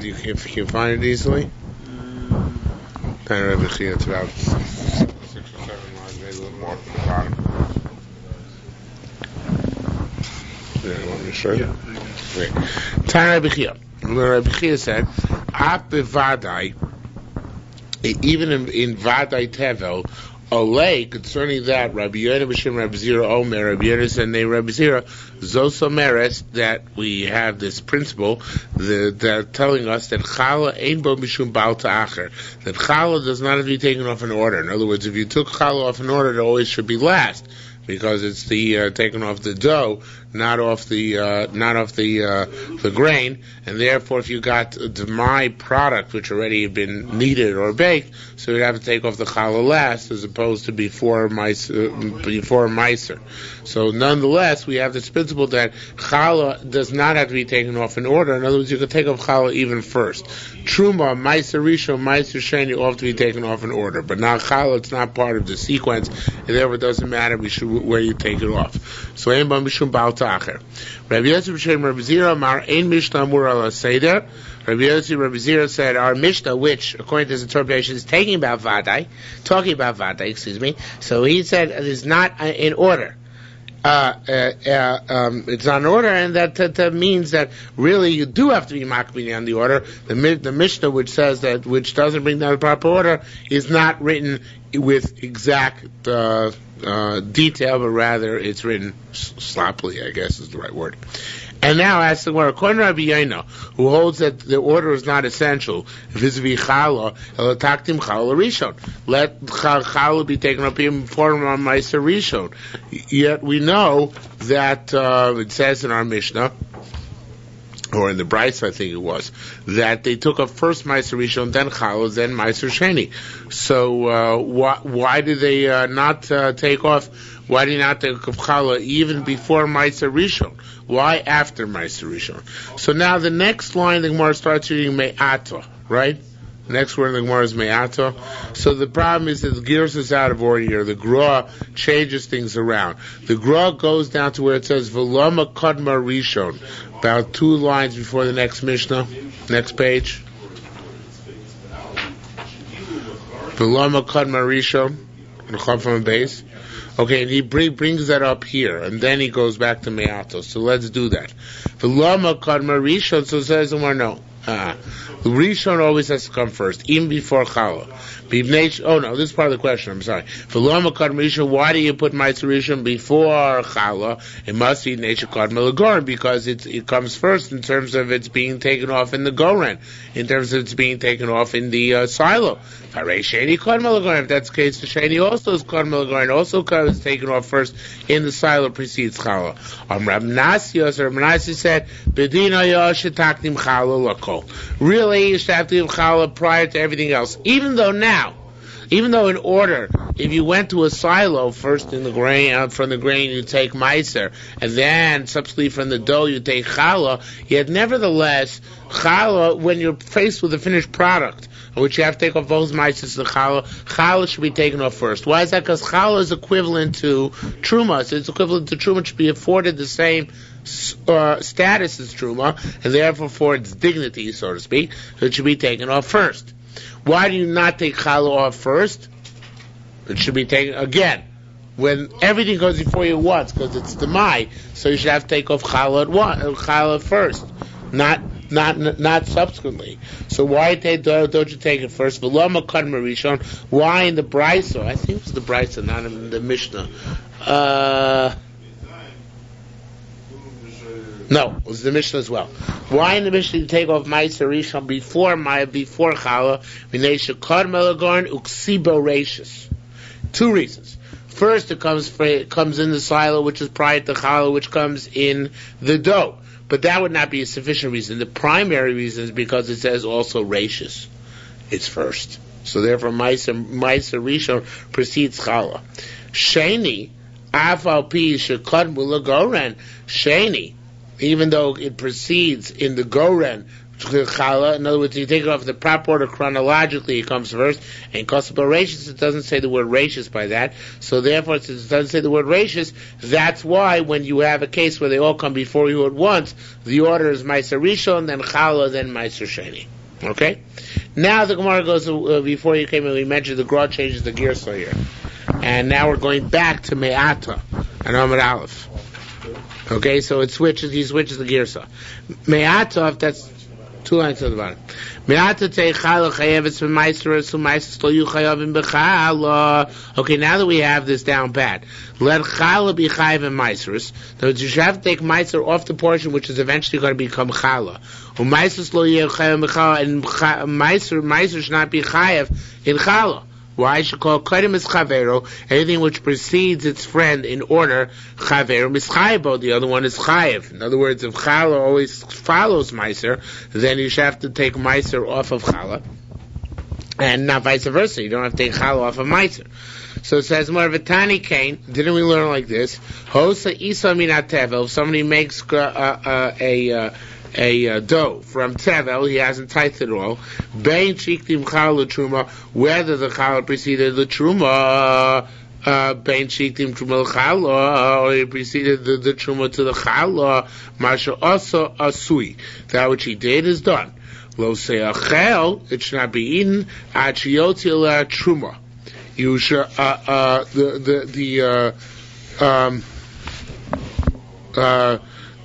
you can find it easily? Tanya Rabbi Chia, it's about 6 or 7 lines, maybe a little more from the bottom. Yeah, you want me to show you? Wait. Tanya Rabbi Chia. Rabbi Chia said, "Ap bevadai," even in vadai tevel, olay concerning that Rabbi Yoda b'shem Rabbi Zira Omer, Rabbi Yoda said, "Nei Rabbi Zira zosomeres," that we have this principle that telling us that challah ein bo mishum bal ta'acher, that challah does not have to be taken off in order. In other words, if you took challah off in order, it always should be last, because it's the taken off the dough, not off the grain, and therefore if you got the demai product which already had been kneaded or baked, so you'd have to take off the challah last as opposed to before meiser. So nonetheless, we have this principle that challah does not have to be taken off in order. In other words, you can take off challah even first. Truma, meiser rishon, meiser sheni all have to be taken off in order, but now challah, it's not part of the sequence, and therefore it doesn't matter where you take it off. So ein ba mishum bal ta'acher. Rabbi Yosef b'shem Rabbi Zira mar ein mishnah amur ala seder. Rabbi Yosef, Rabbi Zira said our mishnah, which according to his interpretation is talking about vadai, so he said it is not in order. It's not in order, and that means that really you do have to be makbili on the order. The Mishnah, which says that, which doesn't bring down the proper order, is not written with exact detail, but rather it's written sloppily, I guess is the right word. And now, as the word, according to Rabbi Yaina, who holds that the order is not essential, vis-a-vis challah, taktim challah rishon. Let challah be taken up even before ma'aser rishon. Yet we know that it says in our Mishnah, or in the Bryce, I think it was, that they took up first ma'aser rishon, then challah, then ma'aser sheni. So why did they not take off? Why did he not take off challah even before ma'aser rishon? Why after ma'aser rishon? So now the next line the Gemara starts reading me'ato, right? The next word in the Gemara is me'ato. So the problem is that the gears is out of order here. The Gra changes things around. The Gra goes down to where it says Vilna kadma rishon, about 2 lines before the next Mishnah. Next page. Vilna kadma rishon, the Chaf from the base. Okay, and he brings that up here, and then he goes back to Me'ato. So let's do that. Vilna kadma rishon, so it says somewhere no. The Rishon always has to come first, even before Challah. Oh no, this is part of the question, I'm sorry. Vilna kadma rishon, why do you put ma'aser rishon before Challah? It must be Neisha kadma legoren, because it comes first in terms of it's being taken off in the goren, in terms of it's being taken off in the silo. If that's the case, the sheni also is kadma legoren, also is taken off first in the silo, precedes Challah. Rab Nasi said, Bedina yashetaktim Challah lakol. Really, you should have to give Challah prior to everything else. Even though in order, if you went to a silo, first in the grain, from the grain you take meiser, and then subsequently from the dough you take challah, yet nevertheless, challah, when you're faced with a finished product, which you have to take off both meisers and challah should be taken off first. Why is that? Because challah is equivalent to truma, so it's equivalent to truma, it should be afforded the same status as truma, and therefore for its dignity, so to speak, so it should be taken off first. Why do you not take challah off first? It should be taken again when everything goes before you once, because it's demai. So you should have to take off challah first, not subsequently. So why don't you take it first? Vilna kadma rishon. Why in the Brisa? I think it was the Brisa, not in the Mishnah. No, it was the Mishnah as well. Why in the Mishnah you take off ma'aser rishon before challah? V'neisha kadma legoren uksibo reishis. 2 reasons. First, it comes in the silo, which is prior to challah, which comes in the dough. But that would not be a sufficient reason. The primary reason is because it says also reishis. It's first. So therefore, ma'aser rishon precedes challah. Sheni, afal pi shekadmu legoren. Sheni, even though it precedes in the goren challah, in other words, you take it off the proper order chronologically, it comes first, and kosab reishis, it doesn't say the word reishis by that, so therefore since it doesn't say the word reishis, that's why when you have a case where they all come before you at once, the order is ma'aser rishon, then challah, then ma'aser sheni. Okay? Now the Gemara goes, before you came in, we mentioned the Gra changes the Girsa here. And now we're going back to Me'ata and Amud Aleph. Okay, so he switches the Girsa. Me'ata, if that's 2 lines to the bottom. Me'ata teichala chayevetz v'meiser su'meiser lo yuchayavim b'chala. Okay, now that we have this down pat, let chala be chayav and meiseres. So you should have to take meiser off the portion which is eventually going to become chala. U'meiser lo yuchayavim b'chala, and meiser should not be chayav in chala. Why? Should call Kadem is Chavero, anything which precedes its friend in order, Chavero is Chaybo, the other one is Chayev. In other words, if Chala always follows Meiser, then you should have to take Meiser off of Chala. And not vice versa, you don't have to take Chala off of Meiser. So it says, more of a tiny cane, didn't we learn like this? Hosa Isa Minat Tevel, if somebody makes a dough from tevel, he hasn't tithed it all. Bein shiktim chala truma, whether the chala preceded the truma, bein shiktim truma chala, or he preceded the truma to the chala, masha also asui. That which he did is done. Lo seachel, it should not be eaten. Achiyoti la truma. You should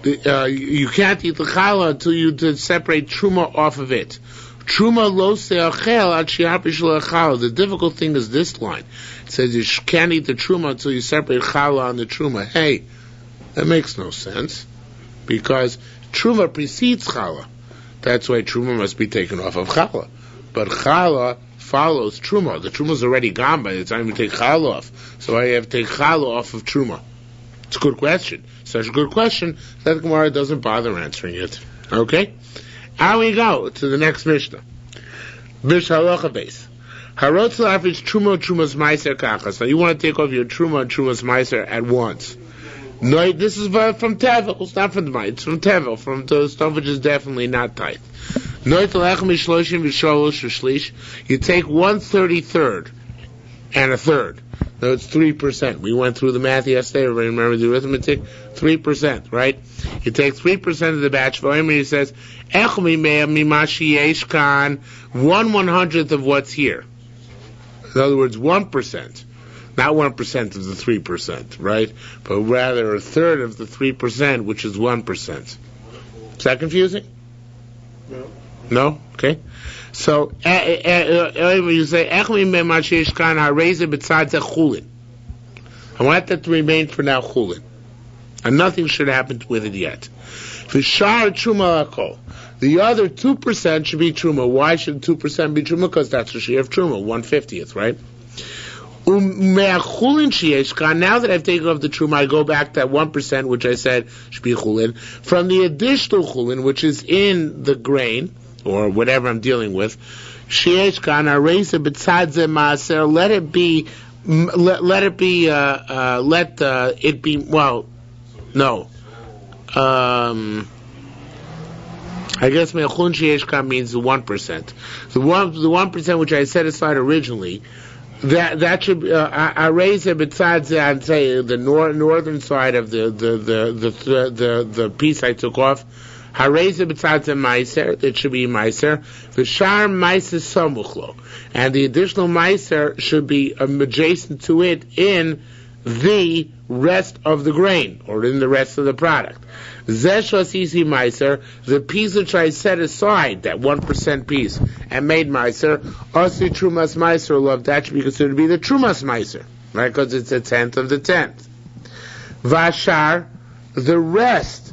you can't eat the challah until you separate truma off of it. Truma lo seachel ad shi'apish le'challah. The difficult thing is this line. It says you can't eat the truma until you separate challah on the truma. Hey, that makes no sense, because truma precedes challah. That's why truma must be taken off of challah. But challah follows truma. The truma is already gone by the time you take challah off. So I have to take challah off of truma. It's a good question. Such a good question that the Gemara doesn't bother answering it. Okay? Now we go to the next Mishnah. Mishnah Halacha base. Harotz la'afish truma trumas meiser kachas. Now you want to take off your truma and trumas meiser at once. No, this is from tevel. It's not from the mite. It's from tevel, from the stuff which is definitely not tight. No, you take 1/33 and a third. No, it's 3%. We went through the math yesterday. Everybody remember the arithmetic? 3%, right? You take 3% of the batch volume, and he says, 1/100th of what's here. In other words, 1%. Not 1% of the 3%, right? But rather a third of the 3%, which is 1%. Is that confusing? No. No? Okay. So, you say, I want that to remain for now chulin. And nothing should happen with it yet. The other 2% should be truma. Why should 2% be truma? Because that's the shiur of truma, 1/50th, right? Now that I've taken off the truma, I go back to that 1%, which I said should be chulin. From the additional chulin, which is in the grain, or whatever I'm dealing with, let it be, well, no. I guess me'achun sheyeshkan means the 1%. The 1% which I set aside originally, that should be, I raise it besides, I'd say, the northern side of the piece I took off. Hareza b'tzadze meiser, it should be meiser. V'shar meiser samuchlo, and the additional meiser should be adjacent to it in the rest of the grain, or in the rest of the product. Zesh asisi meiser, the piece which I set aside, that 1% piece, and made meiser, asi trumas meiser love, that should be considered to be the trumas meiser, right? Because it's a 10th of the 10th. Vashar, the rest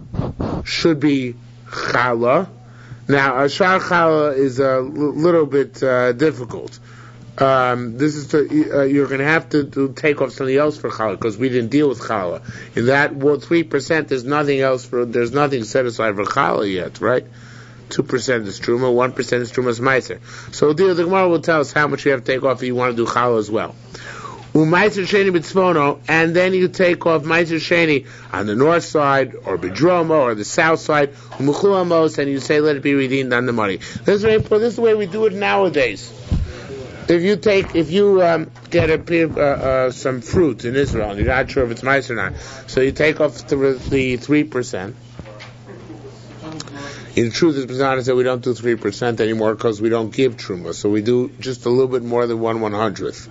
should be challah. Now, ashar challah is a little bit difficult. This is you're going to have to take off something else for challah, because we didn't deal with challah. In that 3%, there's nothing set aside for challah yet, right? 2% is truma, 1% is truma's meiser. So the Gemara will tell us how much you have to take off if you want to do challah as well. Meiser sheni b'tzvono, and then you take off meiser sheni on the north side, or b'dromo, or the south side, u'mechulamos, and you say let it be redeemed on the money. This is very important. This is the way we do it nowadays. If you get some fruit in Israel, and you're not sure if it's meiser or not, so you take off the 3%, In truth, it's Bizana said we don't do 3% anymore because we don't give truma, so we do just a little bit more than 1/100th.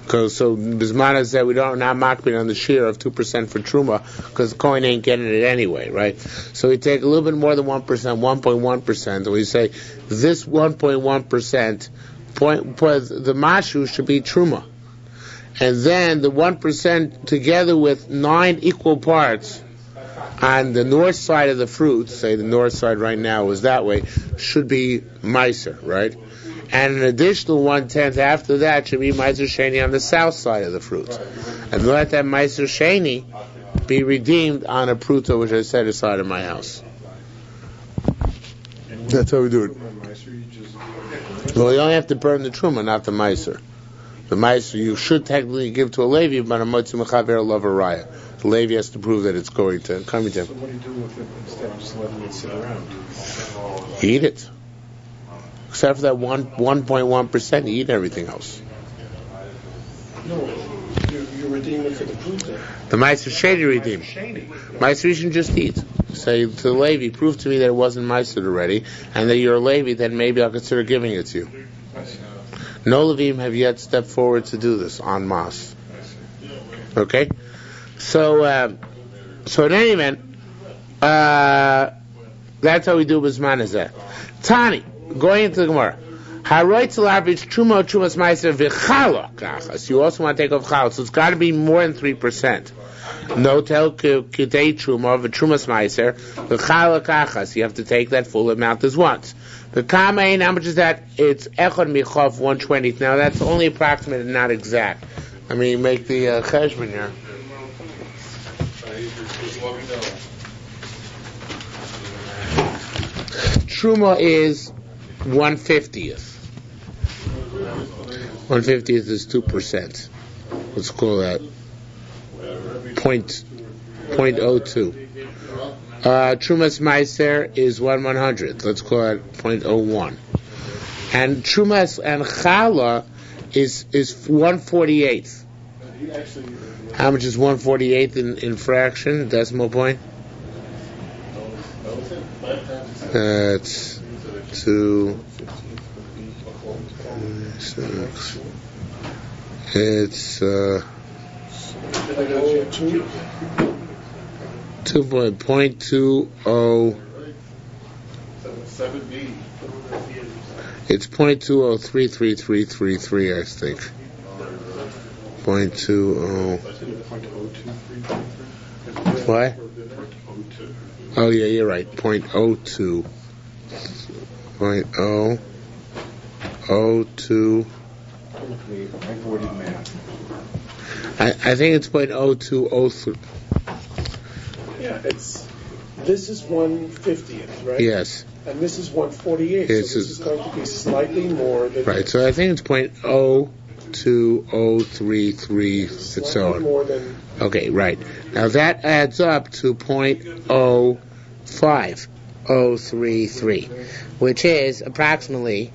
Because so Bizana said we don't not makbid on the shiur of 2% for truma because the coin ain't getting it anyway, right? So we take a little bit more than 1%, 1.1%, and we say this 1.1% the mashu should be truma, and then the 1% together with 9 equal parts on the north side of the fruit, say the north side right now is that way, should be meiser, right? And an additional 1/10 after that should be meiser sheni on the south side of the fruit. And let that meiser sheni be redeemed on a pruta which I set aside in my house. That's how we do it. Well, you only have to burn the truma, not the meiser. The meiser you should technically give to a Levi, but a motzi mechaver love a raya. The Levi has to prove that it's coming to him. So what do you do with it instead of just letting it sit around? Eat it. Except for that 1.1%, you eat everything else. No, you redeem it for the pruta. The meiser sheni redeem. Meiser you should just eat. Say to the Levi, prove to me that it wasn't meiser already, and that you're a Levi, then maybe I'll consider giving it to you. No Levim have yet stepped forward to do this en masse. Okay? So in any event, that's how we do Bizman Hazeh. Tani, going into the Gemara. Haroy Tzalavish Trumo Trumas Meiser V'chala Kachas. You also want to take off Chala, so it's got to be more than 3%. No tel Kidei Trumo V'Trumas Meiser V'chala Kachas. You have to take that full amount as once. The Kamein, how much is that? It's Echad Michov 1/20. Now that's only approximate and not exact. I mean, make the cheshbon here. Truma is 1/50th. 1/50th is 2%. Let's call that 0.02. Trumas Meiser is 1/100th. Let's call it 0.01. And Trumas and Chala is 1/48th. How much is 1/48th in fraction, decimal point? That's 2, 6. It's 2.20. It's 0.203333, I think. 0.20. What? Oh yeah, you're right. 0.02. 0.002. I think it's 0.0203. Yeah, this is 1/50th, right? Yes. And this is 1/48th. So this is going to be slightly more than. Right. So I think it's 0.02033 and so on. More than. Okay, right. Now that adds up to 0.05033, which is approximately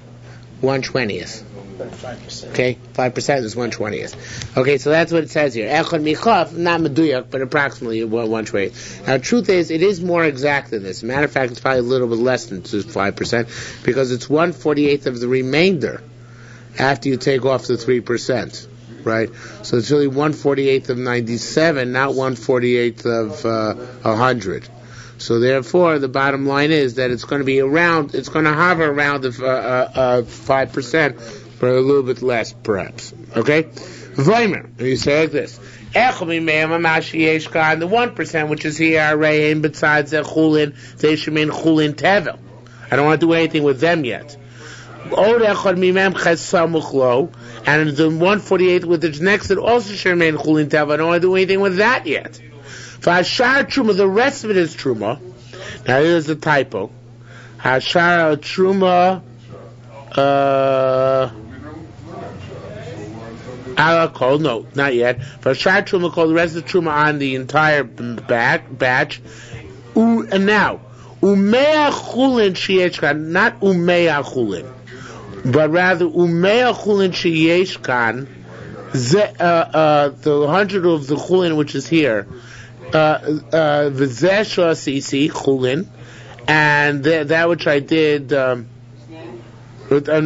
1/20th. 5%. Okay, 5% is 1/20th. Okay, so that's what it says here. Echad michaf, not meduyak, but approximately 1/20th. Now, the truth is, it is more exact than this. Matter of fact, it's probably a little bit less than 5% because it's 1/48th of the remainder after you take off the 3%. Right? So it's really 1/48th of 97, not 1/48th of 100. So therefore, the bottom line is that it's going to be around, it's going to hover around the 5%, but a little bit less, perhaps. Okay? Vaymer, you say like this. The 1%, which is here, besides chulin, they should mean chulin tevel. I don't want to do anything with them yet. And the 1/48th with its next, it also should remain chulin tevel. I don't want to do anything with that yet. Hashar truma, the rest of it is truma. Now here's a typo. Hashar truma, alakol, no, not yet. Hashar truma, called the rest of the truma on the entire batch. And now, umea chulin sheyeshkan, not umea chulin, but rather umea chulin sheyeshkan. The 100 of the chulin which is here. V'zeh shasisi chulin, and that which I did. In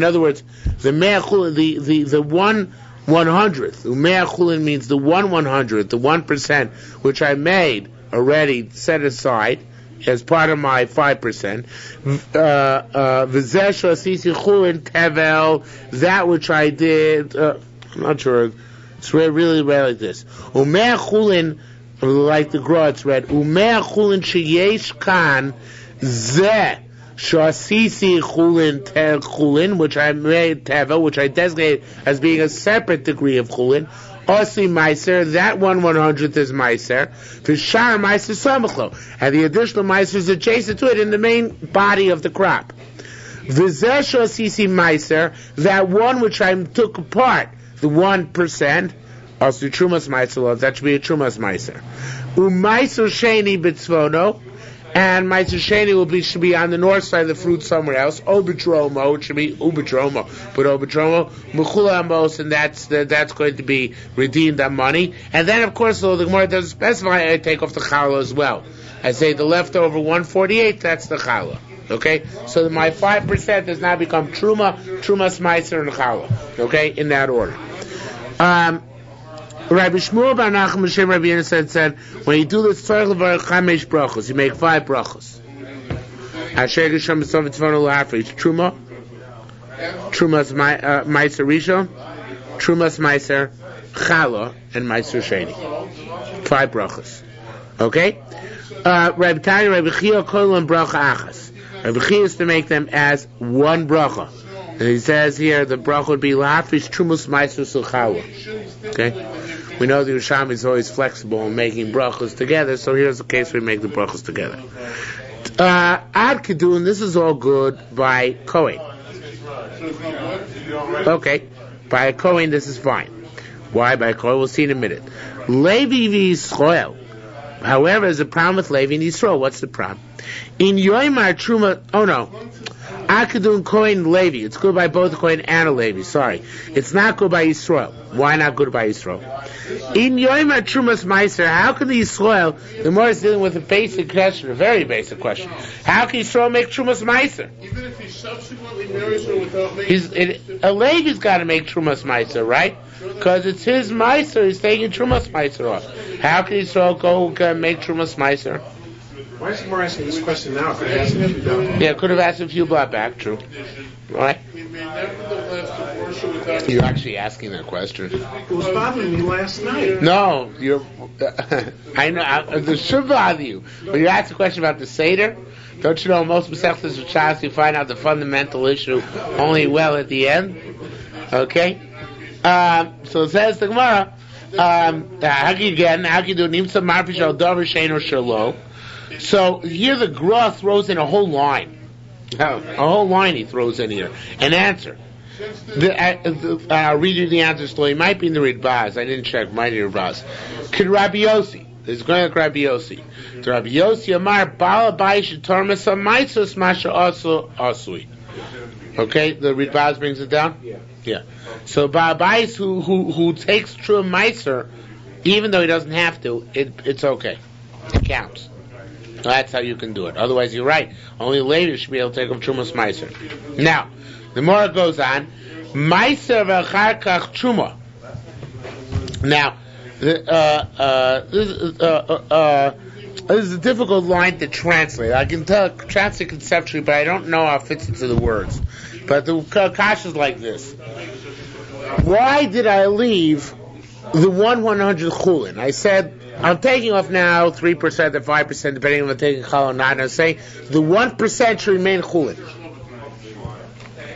other words, the 1/100th. Umea chulin means the 1/100th, the 1%, which I made already set aside as part of my 5%. V'zeh sh'asisi chulin tevel, that which I did. I'm not sure. It's really read like this. Umea chulin, like the Gra, it's read. Umea chulin sheyesh kan zeh sh'asisi chulin, which I made tevel, which I designated as being a separate degree of chulin. Osi meiser, that 1/100th is meiser. V'shar meiser samachlo, and the additional meiser is adjacent to it in the main body of the crop. V'zeh sh'asisi meiser, that one which I took apart, the 1%, also trumas meiser, that should be a trumas meiser. Umeiser sheni b'tzvono, and Meiser Sheni should be on the north side of the fruit somewhere else. Obidromo, it should be Ubidromo. But Obidromo, Mechula Amos, and that's going to be redeemed on money. And then, of course, though the Gemara doesn't specify, I take off the challah as well. I say the leftover 1/48, that's the challah. Okay? So my 5% does now become Trumas Meiser, and challah. Okay? In that order. Rabbi Shmuel Bar Nachum Hashem Rabbi Yehuda said, when you do this, you make 5 brachos. Asher Yisham B'Sov Tzvon L'Afri, Truma, Trumas Meiser Rishon, Trumas Meiser Chala, and Meiser Sheni. 5 brachos. Okay? Rabbi Tanya, Rabbi Chia, Kolan Bracha Achas. Rabbi Chia is to make them as 1 bracha. And he says here, the bracha would be L'Afri, Trumas Meiser Chala. Okay? We know the Yerushalmi is always flexible in making brachos together, so here's the case we make the brachos together. Ad Kedun, this is all good by Kohen. Okay, by a Kohen this is fine. Why by Kohen? We'll see in a minute. Levi v'Yisrael. However, there's a problem with Levi and Yisrael. What's the problem? In Yoimar Truma, oh no. Akadun Kohen Levi. It's good by both Kohen and a Levi. Sorry. It's not good by Yisrael. Why not good by Yisrael? In Yoimar Trumas Meiser, how can the Yisrael, the more is dealing with a basic question, a very basic question. How can Yisrael make Trumas Meiser? Even if he subsequently marries her without making... A Levi's got to make Trumas Meiser, right? Because it's his Meiser, he's taking Trumas Meiser off. How can Yisrael go make Trumas Meiser? Why is Gemara asking this question now? Could have asked him if you don't. Yeah, could have asked him if you brought back, true. Right? You're actually asking that question. It was bothering me last night. No, I know, it should bother you. But you asked a question about the Seder. Don't you know most Masechtas of Shas you find out the fundamental issue only well at the end? Okay? So it says the Gemara, how can you do Nimsa Marpish al Davar Shein or Shalo? So here the Gra throws in a whole line. A whole line he throws in here. An answer. I'll read you the answer slowly. It might be in the Ridbaz. I didn't check. Might be in the Ridbaz. Could Rabbi Yossi. This is going like Rabbi Yossi. To Rabbi Yossi Amar, Bala Baish Tormasa Maisos Masha Asui. Okay, the Ridbaz brings it down? Yeah. So Ba'abais who takes true Meiser, even though he doesn't have to, it's okay. It counts. That's how you can do it. Otherwise, you're right. Only later should be able to take up Trumas Meiser. Now, the more it goes on, Meiser v'achar kach Truma. Now, this is a difficult line to translate. I can translate conceptually, but I don't know how it fits into the words. But the kash is like this. Why did I leave the 1/100 chulin? I said, I'm taking off now 3% or 5%, depending on if I'm taking chal or not. And I say the 1% should remain chulin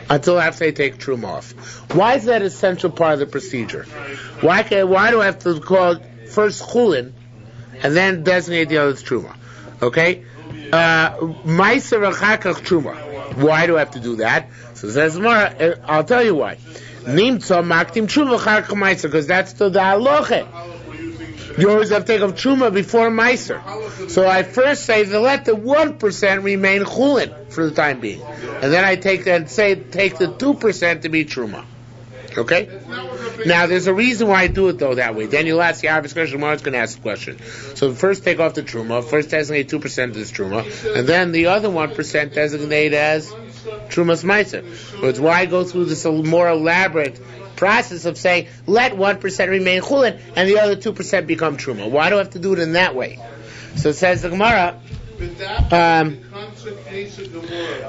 until after I take trum off. Why is that an essential part of the procedure? Why do I have to call first chulin and then designate the other as truma? Okay, ma'aser v'chakach truma. Why do I have to do that? So it says more. I'll tell you why. Nimtza maktim truma v'chakach ma'aser, because that's the halacha. You always have to take off truma before meiser. So I first say to let the 1% remain chulin for the time being, and then I take the 2% to be truma. Okay? Now, there's a reason why I do it though that way. Then you'll ask the obvious question. Tomorrow's going to ask the question. So first take off the truma. First designate 2% of this truma, and then the other 1% designate as trumas meiser. So it's why I go through this more elaborate process of saying let 1% remain chulin and the other 2% become truma. Why do I have to do it in that way? So it says the Gemara,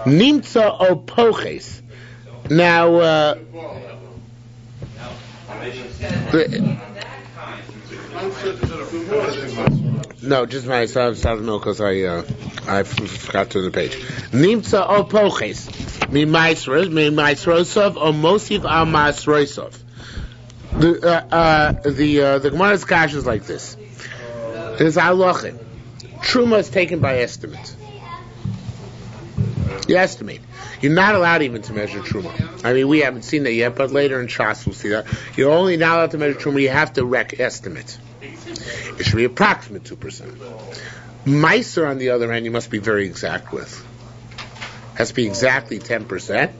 nimtza o poches. Now, no, just myself. I don't know because I forgot to the page. Nimtza o poches mi maisrosov o mosif al maisrosov. The Gemara's kash is like this. There's halachah. Truma is taken by estimate. You estimate. You're not allowed even to measure truma. I mean, we haven't seen that yet, but later in Shas we'll see that. You're only not allowed to measure truma. You have to estimate. It should be approximate 2%. Meiser, on the other hand, you must be very exact with. Has to be exactly 10%,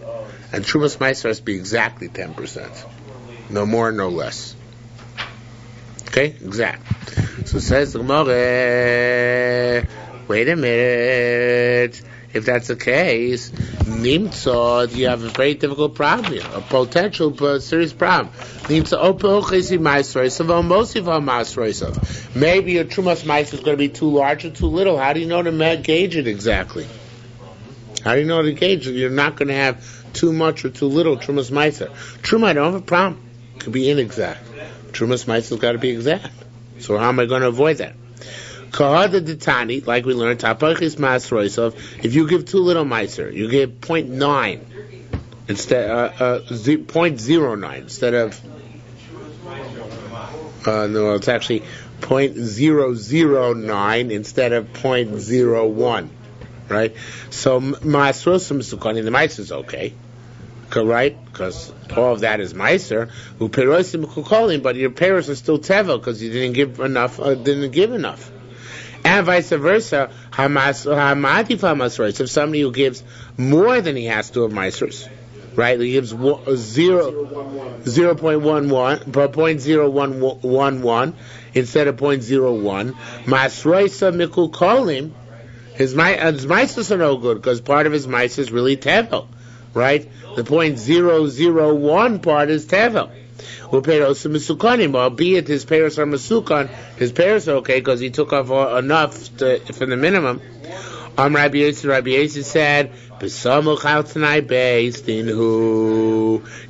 and trumas meiser has to be exactly 10%. No more, no less. Okay, exact. So says the Gemara, wait a minute. If that's the case, nimtzah, you have a very difficult problem here, a potential but serious problem. Nimtzah opochesi ma'asroisav or mosiv ma'asroisav. Maybe your trumas ma'asroisav is going to be too large or too little. How do you know to gauge it exactly? How do you know to gauge it? You're not going to have too much or too little trumas ma'asroisav. Truma, I don't have a problem. It could be inexact. Trumas ma'asroisav has got to be exact. So how am I going to avoid that? Kahada Ditani, like we learned, Tapachis Masroisov, if you give too little meiser, you give 0.9 instead 0.09 instead of no, it's actually 0.009 instead of 0.01, right? So Masrosim Sukani, the meiser is okay, right? Because all of that is meiser. Uperosim Kukolim, but your parents are still tevel because you didn't give enough. And vice versa, if somebody who gives more than he has to of maasros, right? He gives 0.11 instead of 0.01. Maasroisa mikul kolim, his maasros are no good because part of his maasros is really tevel, right? The 0.001 part is tevel. Albeit his parents are masukan, his parents are okay because he took off enough from the minimum. Rabbi Yossi said,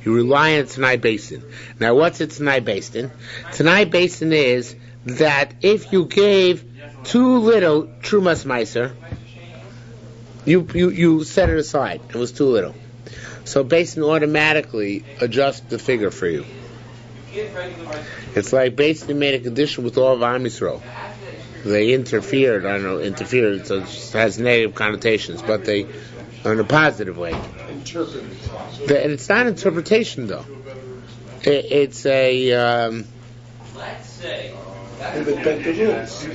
you rely on Tanai Basin. Now, what's a Tanai Basin? Tanai Basin is that if you gave too little trumas meiser, you set it aside. It was too little. So Basin automatically adjusts the figure for you. It's like basically made a condition with all of Am Yisrael. They interfered, so it has negative connotations, but they are in a positive way. And it's not interpretation though. It's a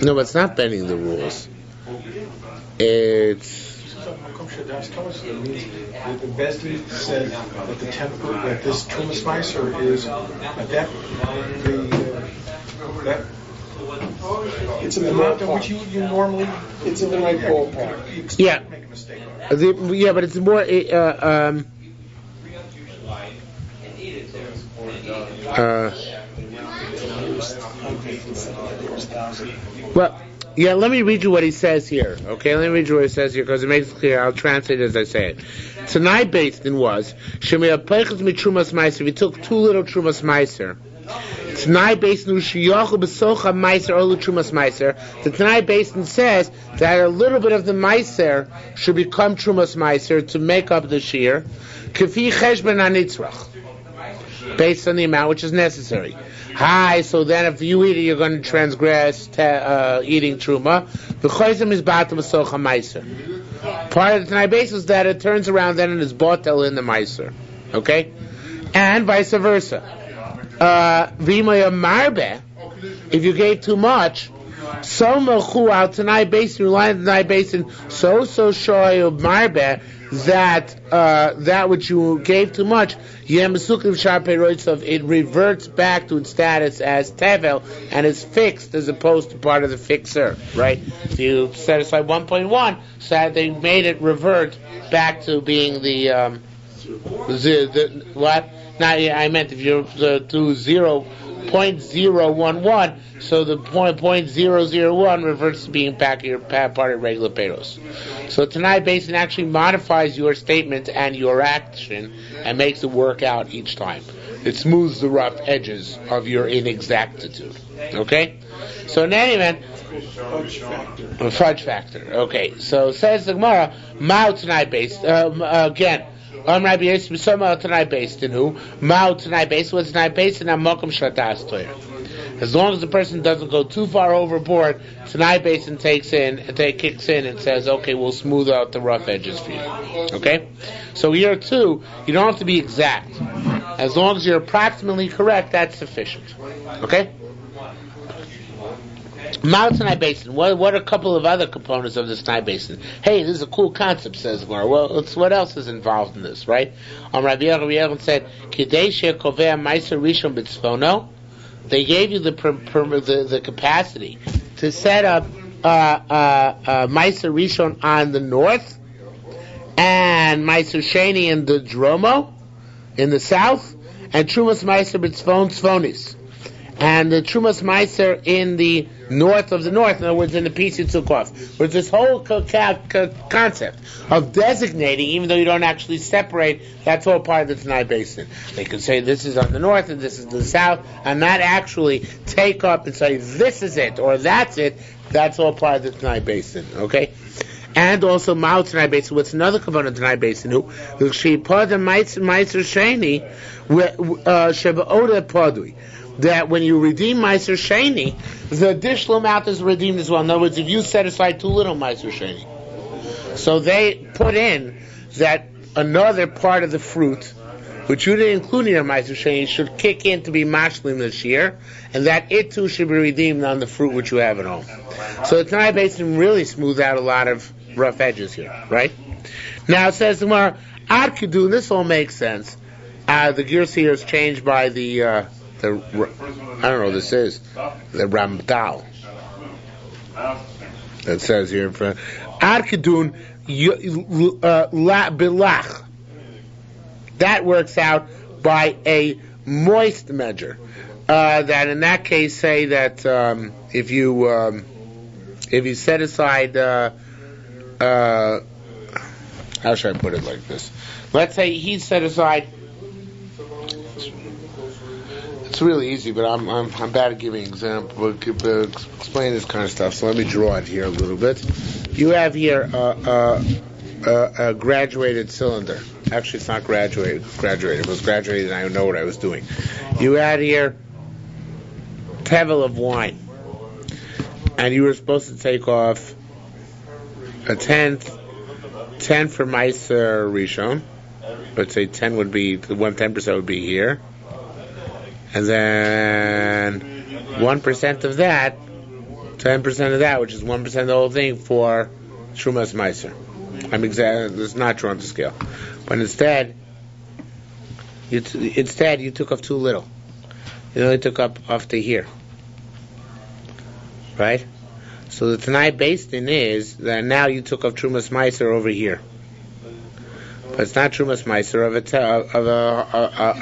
no, it's not bending the rules. It's the Bezdin said that the temper that this trumas meiser is that it's an amount in which you normally it's in the right ballpark. Yeah, make a mistake. But it's more. Well. Yeah, let me read you what he says here. Okay, let me read you what he says here because it makes it clear. I'll translate it as I say it. Tonight, Basin was Shemia Peichas mi Trumas Meiser. If you took too little Trumas Meiser, Tonight, Basin Ushiyachu Besocha Meiser Olu Trumas Meiser. The Tonight Basin says that a little bit of the Meiser should become Trumas Meiser to make up the shiur. Kefi Cheshben Anitzrach, based on the amount which is necessary. So then if you eat it, you're going to transgress eating truma. The choizim is batel b'socha meiser. Part of the Tanai Beis is that it turns around then and is batel in the meiser. Okay? And vice versa. V'imaya marbe, if you gave too much, So Melchu al Tanai Basin, rely on the Tanai Basin, so Shoy Marbe, that which you gave too much, it reverts back to its status as Tevel and is fixed as opposed to part of the fixer, right? If you set aside 1.1, so they made it revert back to being the what? I meant if you do 0.011, so the .001 reverts to being part of regular payros. So Tanai Basin actually modifies your statement and your action and makes it work out each time. It smooths the rough edges of your inexactitude. Okay? So in any event, fudge factor. Okay, so says the Gemara, Mao Tanai Basin. Again, Rabbi Yisrael Tanai Basin. Who? Mao Tanai Basin. What's Tanai Basin? Amokum Shatas Toyer. As long as the person doesn't go too far overboard, Tanai Basin kicks in and says, okay, we'll smooth out the rough edges for you. Okay? So here too, you don't have to be exact. As long as you're approximately correct, that's sufficient. Okay? Mount Tanai Basin. What are a couple of other components of this Tanai Basin? Hey, this is a cool concept, says Gemara. Well, what else is involved in this, right? Rabbi Yochanan said, "Kidei she'koveh ma'aser rishon b'tzvono." They gave you the capacity to set up ma'aser rishon on the north and ma'aser sheni in the dromo in the south, and trumas ma'aser b'tzvon tzvonis. And the Trumas Meiser in the north of the north, in other words, in the piece you took off. With this whole concept of designating, even though you don't actually separate, that's all part of the Tanai Basin. They could say this is on the north and this is the south, and not actually take up and say this is it or that's it. That's all part of the Tanai Basin, okay? And also Mao Tanai Basin. What's another component of Tanai Basin? Who she put the Meiser Sheni Sheba Oda Padui. That when you redeem Meiser Sheni, the additional amount is redeemed as well. In other words, if you set aside too little Meiser Sheni, so they put in that another part of the fruit, which you didn't include in your Meiser Sheni, should kick in to be mashlim this year, and that it too should be redeemed on the fruit which you have at home. So the Tanai Basin really smoothed out a lot of rough edges here, right? Now it says tomorrow, Ad Kedun, this all makes sense. The gears here is changed by the I don't know what this is, the Ramdal. It says here in front, Ad Kedun Bilach. That works out by a moist measure. That in that case say that if you set aside how should I put it like this? Let's say he set aside. It's really easy, but I'm bad at giving examples, explain this kind of stuff. So let me draw it here a little bit. You have here a graduated cylinder. Actually, it's not graduated. It was graduated, and I know what I was doing. You had here tevel of wine, and you were supposed to take off a 10 for Meiser Rishon. Let's say 10 would be 10% would be here. And then 1% of that, 10% of that, which is 1% of the whole thing for Trumas Meiser. It's not drawn to scale. But instead you took off too little. You only took off to here. Right? So the Tanai Basin is that now you took off Trumas Meiser over here. But it's not Trumas Meiser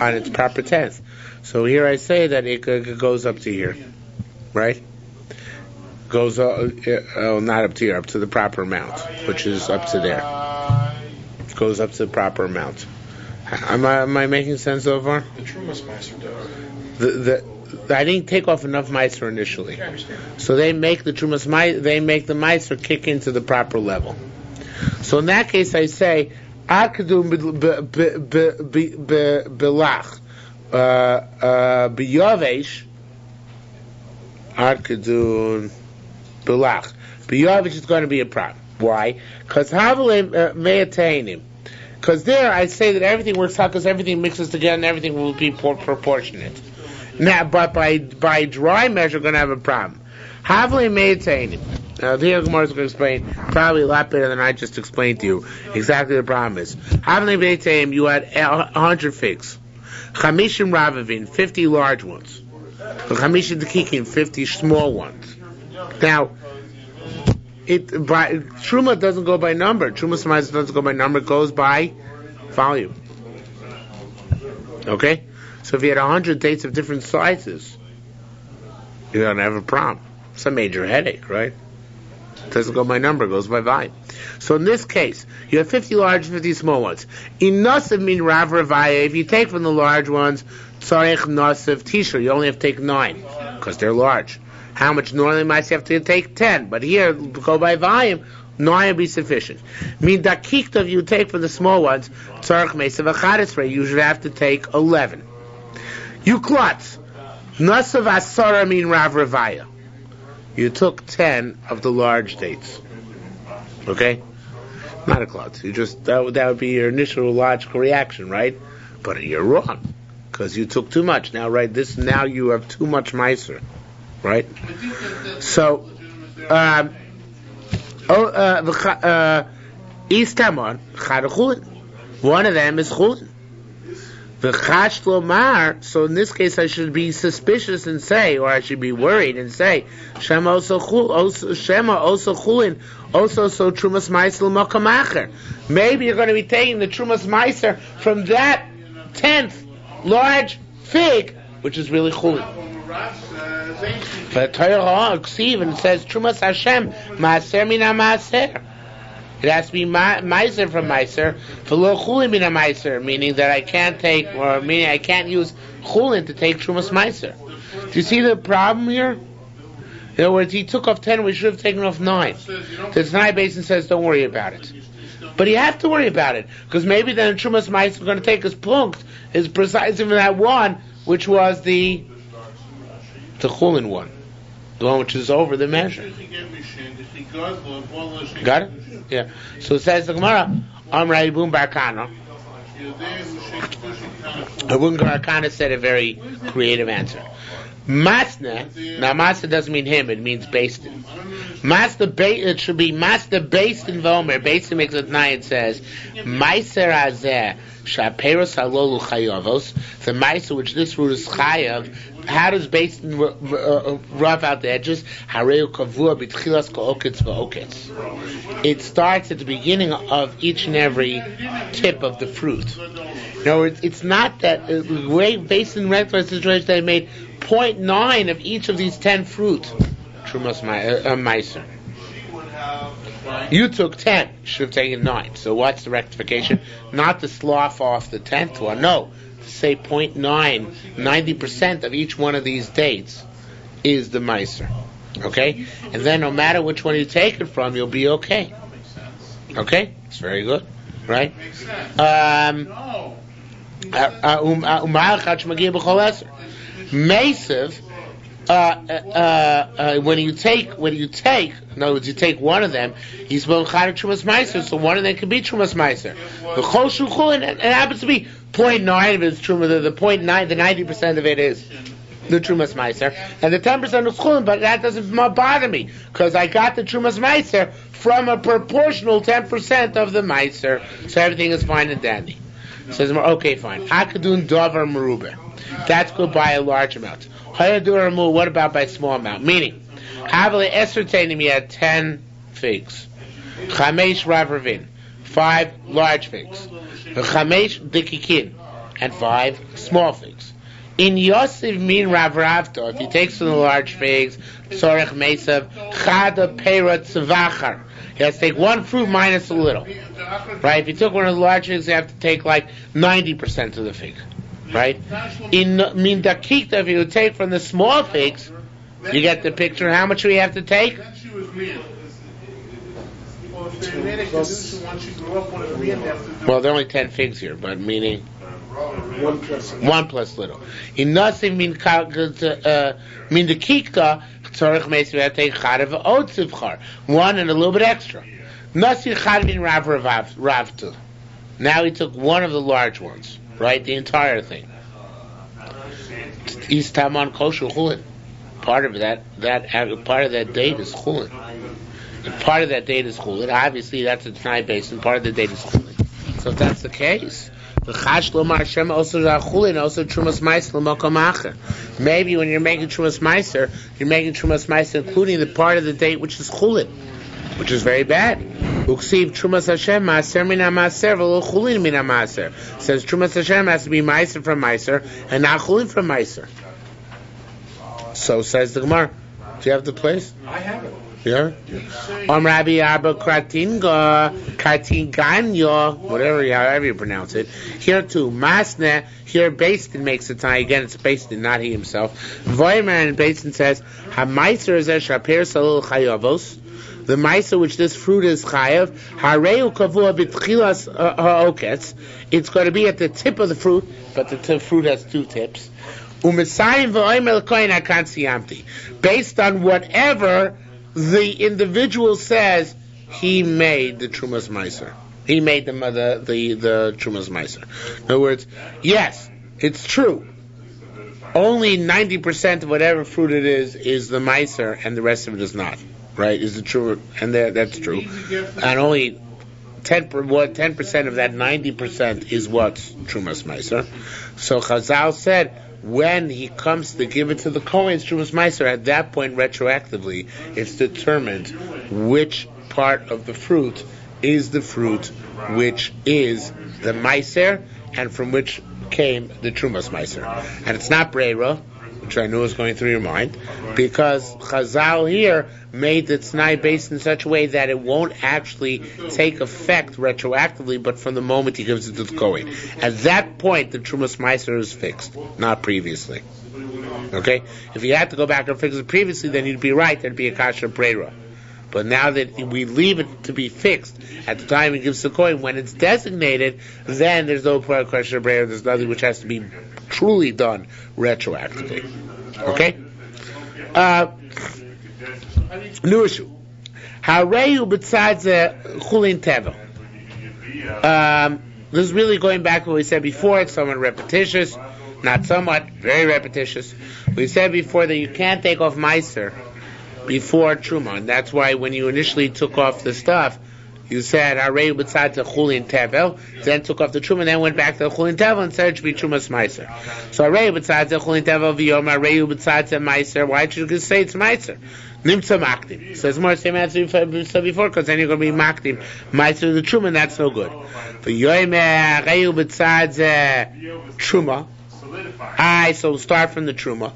on its proper tenth. So here I say that it goes up to here, right? Goes not up to here, up to the proper amount, which is up to there. Goes up to the proper amount. Am I making sense so far? The Trumas Meiser does. I didn't take off enough Meiser initially, so they make the Trumas the Meiser kick into the proper level. So in that case, I say Akadum Bilach. Biyavesh Arkadun Bilach. Biyavesh is going to be a problem. Why? Because because there I say that everything works out because everything mixes together and everything will be proportionate. Now, but by dry measure, we're going to have a problem. Havli Meitainim. Now, the Gemara is going to explain probably a lot better than I just explained to you exactly the problem is. Havli Meitainim, you had 100 figs. Chamishim Ravavin, 50 large ones. Chamishim Dekikim, 50 small ones. Now, Truma doesn't go by number. Truma Shamais doesn't go by number, it goes by volume. Okay? So if you had 100 dates of different sizes, you're going to have a problem. It's a major headache, right? It doesn't go by number, it goes by volume. So in this case, you have 50 large, 50 small ones. In Nasiv min Rav Ravaya, if you take from the large ones, Tzarech Nasiv Tisha, you only have to take 9, because they're large. How much normally might you have to take? 10. But here, go by volume, 9 would be sufficient. Min Dakiktav, you take from the small ones, Tzarech Mesav Achadesrei, you should have to take 11. You klutz, Nasiv Asara min Rav Ravaya. You took 10 of the large dates. Okay? Not a klutz. You just that would be your initial logical reaction, right? But you're wrong. Because you took too much. Now you have too much meiser. Right? So Istamon, Chadachulin. One of them is Chulin. V'chash lomar, so in this case I should be suspicious and say, or I should be worried and say, Shema also chulin, also so trumas meiser l'makamacher. Maybe you're going to be taking the trumas meiser from that 10th large fig, which is really chulin. But Torah even says trumas Hashem maaser mina maaser. It has to be meiser from meiser, v'lo chulin mina meiser, meaning that I can't take, or meaning I can't use chulin to take trumas meiser. Do you see the problem here? In other words, he took off 10, we should have taken off 9. The Tanai Basin says, don't worry about it. But you have to worry about it, because maybe then trumas meiser we're going to take his punkt, is precisely from that one, which was the chulin one. The one which is over the measure. Got it? Yeah. So it says the Gemara, Amrei Bum Barkana. Bum Barkana said a very creative answer. Masna, now Masna doesn't mean him, it means based in. It should be Masna based in Vomer. Based in makes it 9, it says, Meiser Azeh, Shaperos Halolu Chayavos, the Meiser which this root is Chayav. How does based in rough out the edges? Hareu Kavua B'tchilas Ka'oketz V'oketz. It starts at the beginning of each and every tip of the fruit. No, it's not that the way based in regular situation they made 0.9 of each of these 10 fruit. Trumas Meiser. You took 10, you should have taken 9. So what's the rectification? Not to slough off the 10th one, no. To say 0.9, 90% of each one of these dates is the Meiser. Okay? And then no matter which one you take it from, you'll be okay. Okay? It's very good. Right? Meisiv, when you take, in other words, you take one of them, he's Chadach Trumas Meiser, so one of them can be Trumas Meiser. The Choshu Chulin, it happens to be 0.9 of it is Trumas, the 0.9, the 90% of it is the Trumas Meiser, and the 10% is Chulin, but that doesn't bother me, because I got the Trumas Meiser from a proportional 10% of the Meiser, so everything is fine and dandy. Says, okay, fine. Akadun Dover Merube. That's good by a large amount. What about by a small amount? Meaning, Havale Esrtainim, you had 10 figs. Chamesh Ravravin, 5 large figs. Chamesh Dikikin, and 5 small figs. In Yosef min Ravravto, if he takes from the large figs, Tzorech Mesav, Chada Peira Tzvachar. He has to take one fruit minus a little. Right? If you took one of the large figs, you have to take like 90% of the fig. Right? In Mindakikta, if you take from the small figs, you get the picture. How much do we have to take? Well, there are only 10 figs here, but meaning 1 plus little. In Nasim Mindakikta, Tzorech Mesav, we have to take Chadav Otzivchar, 1 and a little bit extra. Nasim Chadav Ravtu. Now he took one of the large ones. Right, the entire thing. Istamon kosher chulin. part of that date is chulin. And part of that date is chulin. Obviously, that's a Tanai base, and part of the date is chulin. So if that's the case, maybe when you're making Trumas Meiser, you're making Trumas Meiser including the part of the date which is chulin, which is very bad. Uksiv Trumas Hashem Maaser Mina Maaser V'lo Chulin Mina Maaser. Says Trumas Hashem has to be Meiser from Meiser and not Chulin from Meiser. So says the Gemara. Do you have the place? I have it. Yeah. Rabbi Abba Kratinganyo, however you pronounce it. Here too, Masne. Here Basin makes the tie again. It's Basin, not he himself. Voyman and Basin says, "HaMeiser is Shapir Salul Chayavos." The Meiser which this fruit is Chayav, Hareu Kavua B'Tchilas Ha'oketz. It's going to be at the tip of the fruit, but the fruit has two tips. U'Mesayim V'Oimel Koyin HaKan Siyamti. Based on whatever the individual says, he made the Trumas Meiser. He made the Trumas Meiser. In other words, yes, it's true. Only 90% of whatever fruit it is the Meiser, and the rest of it is not. Right? Is it true? And that's true. And only 10% of that 90% is what's Trumas Meiser. So Chazal said, when he comes to give it to the Kohen's Trumas Meiser, at that point, retroactively, it's determined which part of the fruit is the fruit which is the Meiser, and from which came the Trumas Meiser. And it's not Breira, which I knew was going through your mind, because Chazal here made the T'nai based in such a way that it won't actually take effect retroactively, but from the moment he gives it to the Kohen. At that point, the Trumas Meiser is fixed, not previously. Okay? If you had to go back and fix it previously, then you'd be right, there'd be a kasha breira. But now that we leave it to be fixed at the time he gives the Kohen, when it's designated, then there's no kasha breira, there's nothing which has to be truly done retroactively. Okay? New issue. Hareyu besides chulin tevel. This is really going back to what we said before. It's somewhat repetitious, not somewhat, very repetitious. We said before that you can't take off meiser before truma, and that's why when you initially took off the stuff, you said Hareyu besides chulin tevel, then took off the truma, and then went back to the chulin tevel and said it should be trumas meiser. So Hareyu besides chulin tevel v'yom Hareyu besides meiser. Why should you say it's meiser? Nimtza makdim. So it's more the same answer you said before, because then you're going to be makdim. Meiser the truma, and that's no good. For yoyme Hareyu besides truma. So start from the truma.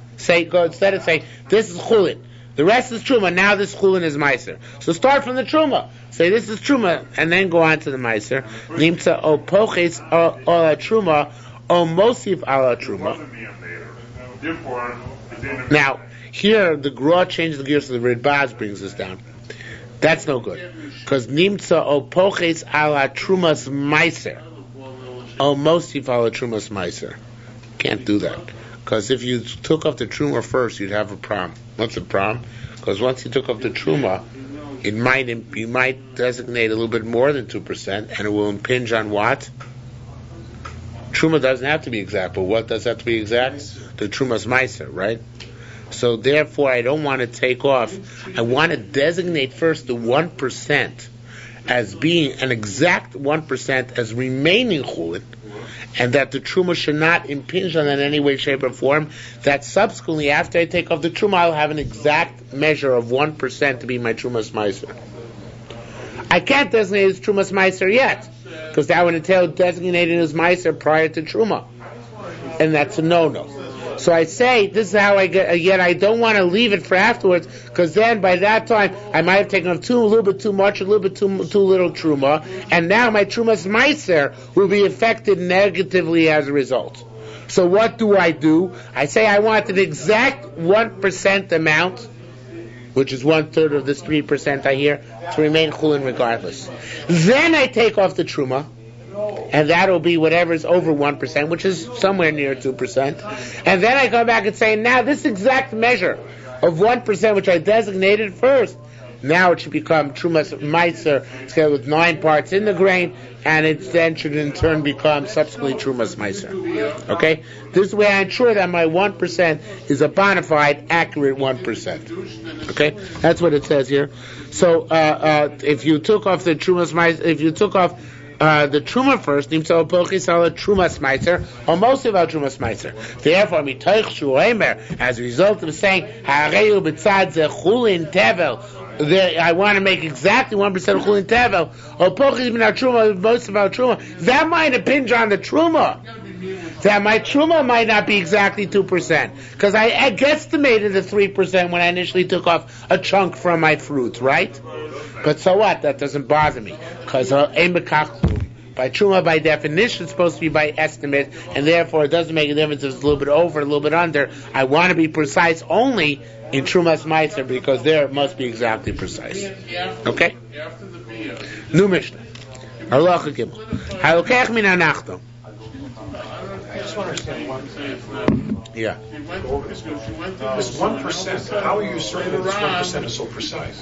Go instead of saying this is chulin. The rest is truma. Now this chulin is meiser. So start from the truma. Say this is truma, and then go on to the meiser. Nimtza o poches o truma o mosif ala truma. Now here the Gra changed the gears, so the Ridbaz brings us down. That's no good, because nimtza o poches ala trumas meiser o mosif ala trumas meiser. Can't do that, because if you took off the truma first, you'd have a problem. What's the problem? Because once you took off the truma, you might designate a little bit more than 2%, and it will impinge on what? Truma doesn't have to be exact, but what does have to be exact? The trumas meiser, right? So therefore, I don't want to take off. I want to designate first the 1% as being an exact 1% as remaining chulin, and that the truma should not impinge on that in any way, shape, or form. That subsequently, after I take off the truma, I'll have an exact measure of 1% to be my trumas meiser. I can't designate it as trumas meiser yet, because that would entail designating it as meiser prior to truma, and that's a no-no. So I say, this is how I get, yet I don't want to leave it for afterwards, because then by that time, I might have taken off a little bit too much, a little bit too little truma, and now my trumas meiser will be affected negatively as a result. So what do? I say I want an exact 1% amount, which is 1/3 of this 3% I hear, to remain chulin regardless. Then I take off the truma, and that'll be whatever's over 1%, which is somewhere near 2%. And then I come back and say, now this exact measure of 1%, which I designated first, Now it should become Trumas Meiser, scale with 9 parts in the grain, and it then should in turn become subsequently Trumas Meiser. Okay? This is the way I ensure that my 1% is a bona fide, accurate 1%. Okay? That's what it says here. So, if you took off the Trumas Meiser, if you took off the Truma first, Nimtzal Pochi Sala Trumas Meiser, or mostly about Trumas Meiser. Therefore, Mitoich Shuomer, as a result of saying, Ha'areu B'tzad Ze Chulin Tevel, I want to make exactly 1% of Chulin Tevel, or Pochi Min HaTruma, most about Truma, that might impinge on the Truma. That my Truma might not be exactly 2%, because I guesstimated the 3% when I initially took off a chunk from my fruits, right? But so what? That doesn't bother me, because by Truma, by definition, it's supposed to be by estimate, and therefore it doesn't make a difference if it's a little bit over, a little bit under. I want to be precise only in Trumas Meiser, because there it must be exactly precise. Okay? New Mishnah. Halacha Gimel. Halokech min anachto. I just want to understand one thing. Yeah. This 1%, how are you certain that this 1% is so precise?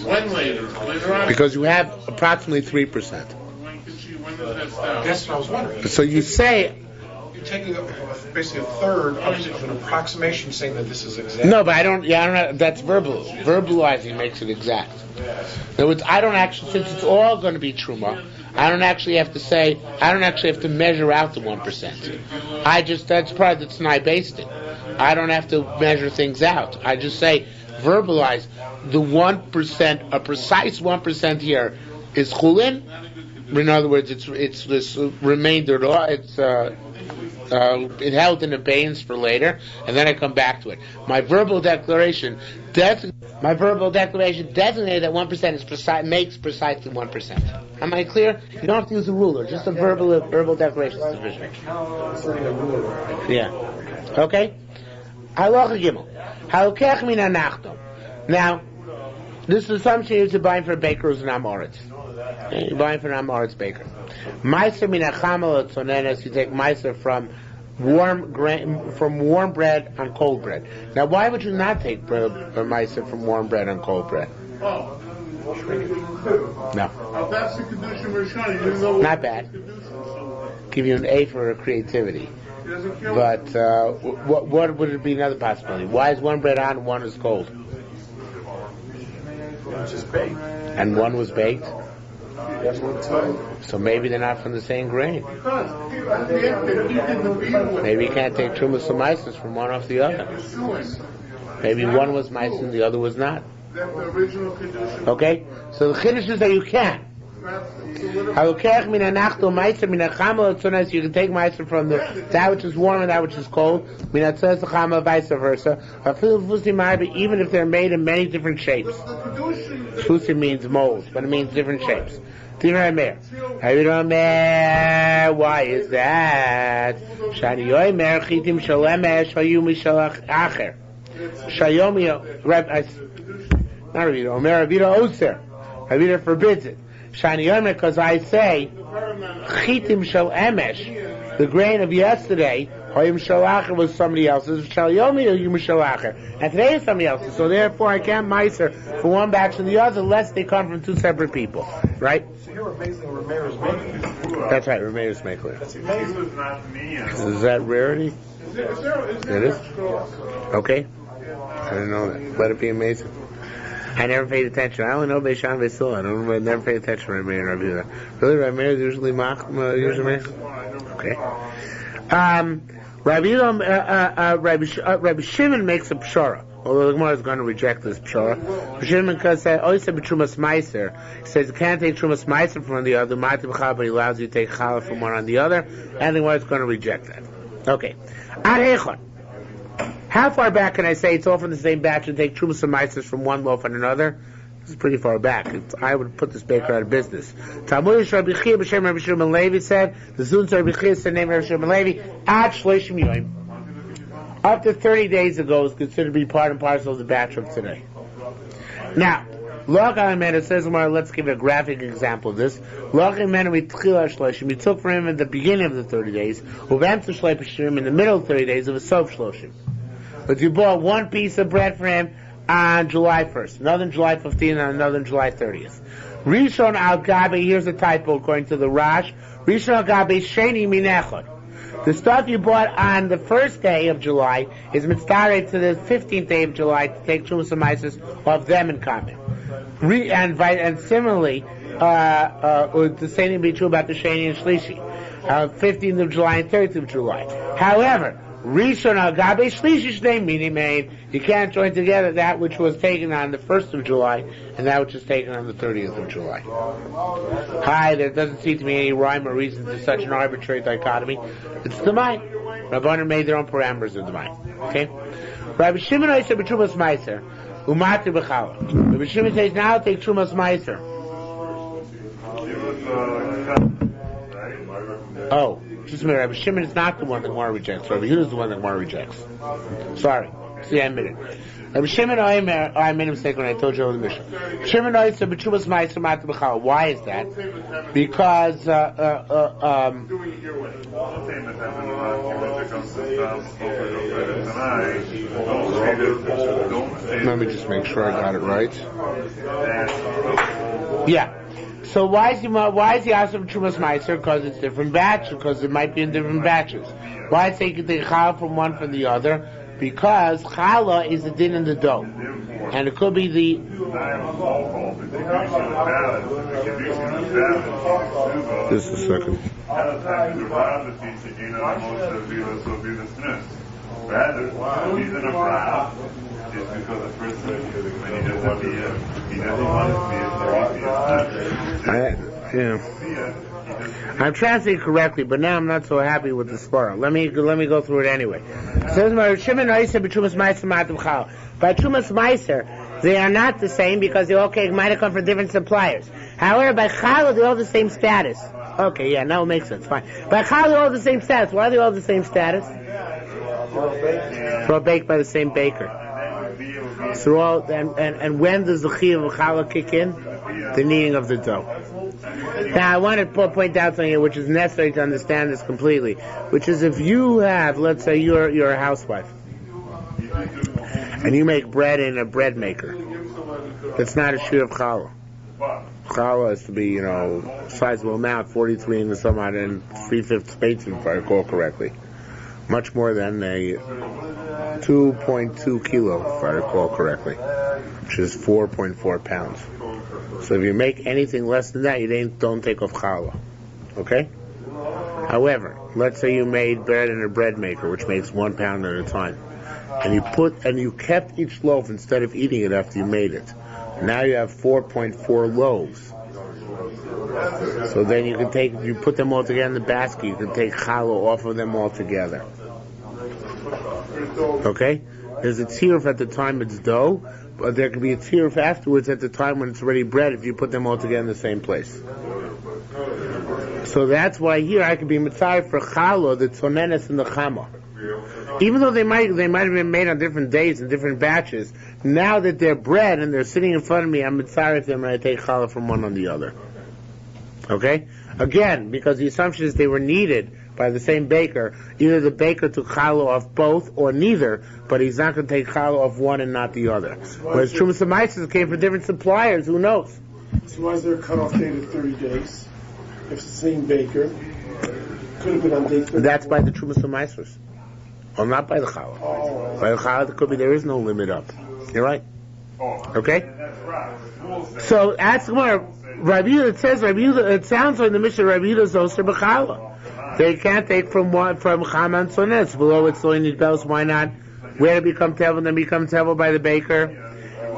Because you have approximately 3%. That's what I was wondering. So you say... You're taking basically a third of an approximation saying that this is exact. No, but I don't have, that's verbal. Verbalizing makes it exact. In other words, I don't actually, since it's all going to be Truma, I don't actually have to measure out the 1%. That's part of the Tanai based it. I don't have to measure things out. I just say, verbalize the 1%, a precise 1% here is Chulin. In other words, it's this remainder law, it held in abeyance for later, and then I come back to it. My verbal declaration designated that 1% is precise, makes precisely 1%. Am I clear? You don't have to use a ruler, just a verbal declaration is sufficient. Yeah. Okay? Halacha Gimel. Halokech min anachto. Now, this assumption is to buy for bakers and amoritz. You're buying for an Amoritz baker. Meiser min achamel tzonenes. You take meiser from warm bread on cold bread. Now, why would you not take meiser from warm bread on cold bread? No. That's the condition we're showing. Not bad. Give you an A for creativity. But what would it be another possibility? Why is one bread on and one is cold? It's just baked. And one was baked? So maybe they're not from the same grain. Maybe you can't take Trumas and Meises from one off the other. Maybe one was Meises and the other was not. Okay? So the Chiddush is that you can. You can take Meiser from that which is warm and that which is cold. Vice versa. Even if they're made in many different shapes. Fusi means molds, but it means different shapes. Why is that? Ravida forbids it. Because I say, chitim shel emesh, the grain of yesterday, hoyim shalacher was somebody else's, shel yomi or yum shalacher, and today is somebody else's. So therefore, I can't meiser from one batch to the other, unless they come from two separate people, right? So you're amazing, Ramirez making. That's right, Ramirez maker. That's amazing. Is that rarity? It is. Okay. I didn't know that. Let it be amazing. I never paid attention. I only know Beishan Beisil. I never paid attention to Rabbi and Rabbi. Really, Rabbi is usually usually. Okay. Rabbi Shimon makes a pshara. Although the Gemara is going to reject this pshara. Rabbi Shimon says, "Oisa b'trumas meiser." He says you can't take trumas meiser from one on the other. Mati b'chala, but he allows you to take challah from one on the other. And the Gemara is going to reject that. Okay. Ad hechon. How far back can I say it's all from the same batch and take trumas and meisers from one loaf and another? This is pretty far back. I would put this baker out of business. Talmud Rabbi Chia b'shem Rabbi Shimon Levi said, the Zun Rabbi Chia is the name of Rabbi Shimon Levi, Ad Shloshim Yoim. Up to 30 days ago is considered to be part and parcel of the batch of today. Now, Lach Amen, it says, let's give a graphic example of this. Lach Amen, we took from him at the beginning of the 30 days, in the middle of 30 days of a Sof Shloshim. But you bought one piece of bread for him on July 1st, another on July 15th, and another on July 30th. Rishon al Gabi, here's a typo according to the Rash. Rishon al Gabi Sheni Minechot. The stuff you bought on the first day of July is mitzvah to the 15th day of July to take Trumas and Maises of them in common. And similarly, the same thing be true about the Sheni and Shlishi, 15th of July and 30th of July. However, Rishon al Gabi Shlishi Shnei Mini Main, you can't join together that which was taken on the 1st of July and that which is taken on the 30th of July. Hi, there doesn't seem to be any rhyme or reason to such an arbitrary dichotomy. It's Demai. Rabbanan made their own parameters of Demai. Okay? Rabbi Shimon said B'Trumas Meiser, Umati B'Chala. Rabbi Shimon says now take Trumas Meiser. Oh. Just a minute, Rabbi Shimon is not the one that Gemara rejects. Rabbi Yehuda is the one that Gemara rejects. Sorry. See, I admit it. Rabbi Shimon, I made a mistake when I told you over the mission. Shimon said, "B'Trumas Ma'aser Ma'at B'Chal." Why is that? Because let me just make sure I got it right. Yeah. So why is he asking for Trumas Meiser? Because it's different batches. Because it might be in different batches. Why is he taking challah from one from the other? Because challah is the din in the dough, and it could be the. Just a second. Rather, the reason of Rav is because the person, when he doesn't want to be a I'm translating correctly, but now I'm not so happy with the svara. Let me go through it anyway. It says, Shimon Oiser b'Trumas Meiser Ma'at B'Chal. By Trumas Meiser, they are not the same because they all might have come from different suppliers. However, by Challah, they're all the same status. Okay, yeah, now it makes sense. Fine. By Challah, they're all the same status. Why are they all the same status? They're all baked by the same baker. So all and when does the chiyuv of challah kick in? The kneading of the dough. Now I want to point out something here which is necessary to understand this completely, which is if you have, let's say you're a housewife, and you make bread in a bread maker, it's not a shiur of challah. Challah has to be, sizable amount, 43 in the some odd and 3/5 spates, if I recall correctly. Much more than a 2.2 kilo, if I recall correctly, which is 4.4 pounds. So if you make anything less than that, you don't take off challah. Okay? However, let's say you made bread in a bread maker, which makes 1 pound at a time, and you kept each loaf instead of eating it after you made it. Now you have 4.4 loaves. So then you put them all together in the basket, you can take challah off of them all together. Okay? There's a tziruf at the time it's dough, but there can be a tziruf afterwards at the time when it's already bread if you put them all together in the same place. So that's why here I could be mitzvah for challah, the tzonenes and the chama. Even though they might have been made on different days and different batches, now that they're bread and they're sitting in front of me, I'm mitzvah them and I take challah from one on the other. Okay? Again, because the assumption is they were kneaded by the same baker. Either the baker took challah off both or neither, but he's not going to take challah off one and not the other. Whereas Trumas and Meiser came from different suppliers, who knows? So why is there a cutoff date of 30 days? If it's the same baker, could have been on day 30. That's by the Trumas and Meisers. Well, not by the challah. Oh. By the challah, there is no limit up. You're right. Okay? So, ask more. Rabbi Yehuda, it sounds like the Mishnah Rabbi Yehuda is also b'challah. They can't take from chama and sones. Below it's only need bells. Why not? Where to become tevel, then become tevel by the baker.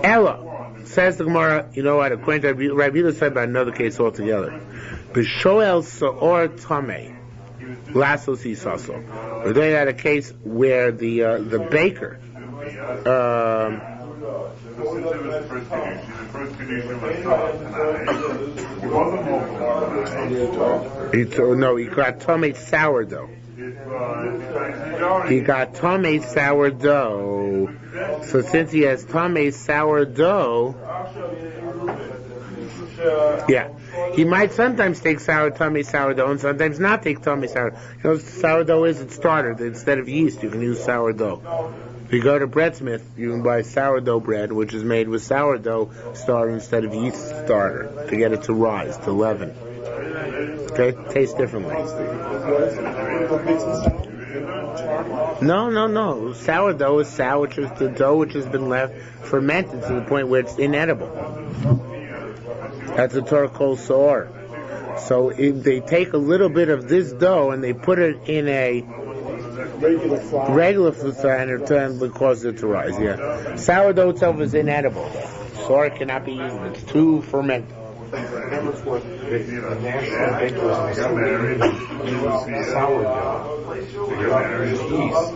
Ella says the Gemara. You know what? According to Rabbi Yehuda, said about another case altogether. B'shoel saor tamei lasos isaso. We're doing at a case where the baker. He got tummy sourdough. He got tummy sourdough. So since he has tummy sourdough, yeah, he might sometimes take tummy sourdough and sometimes not take tummy sourdough. Sourdough is its starter. Instead of yeast, you can use sourdough. If you go to breadsmith, you can buy sourdough bread, which is made with sourdough starter instead of yeast starter to get it to rise, to leaven. Okay, tastes differently. No. Sourdough is sour, which is the dough which has been left fermented to the point where it's inedible. That's a Torah called shiur. So if they take a little bit of this dough and they put it in a regular flour and it causes it to rise. Yeah, sourdough itself is inedible. Shiur cannot be eaten; it's too fermented. The national bakers use sourdough.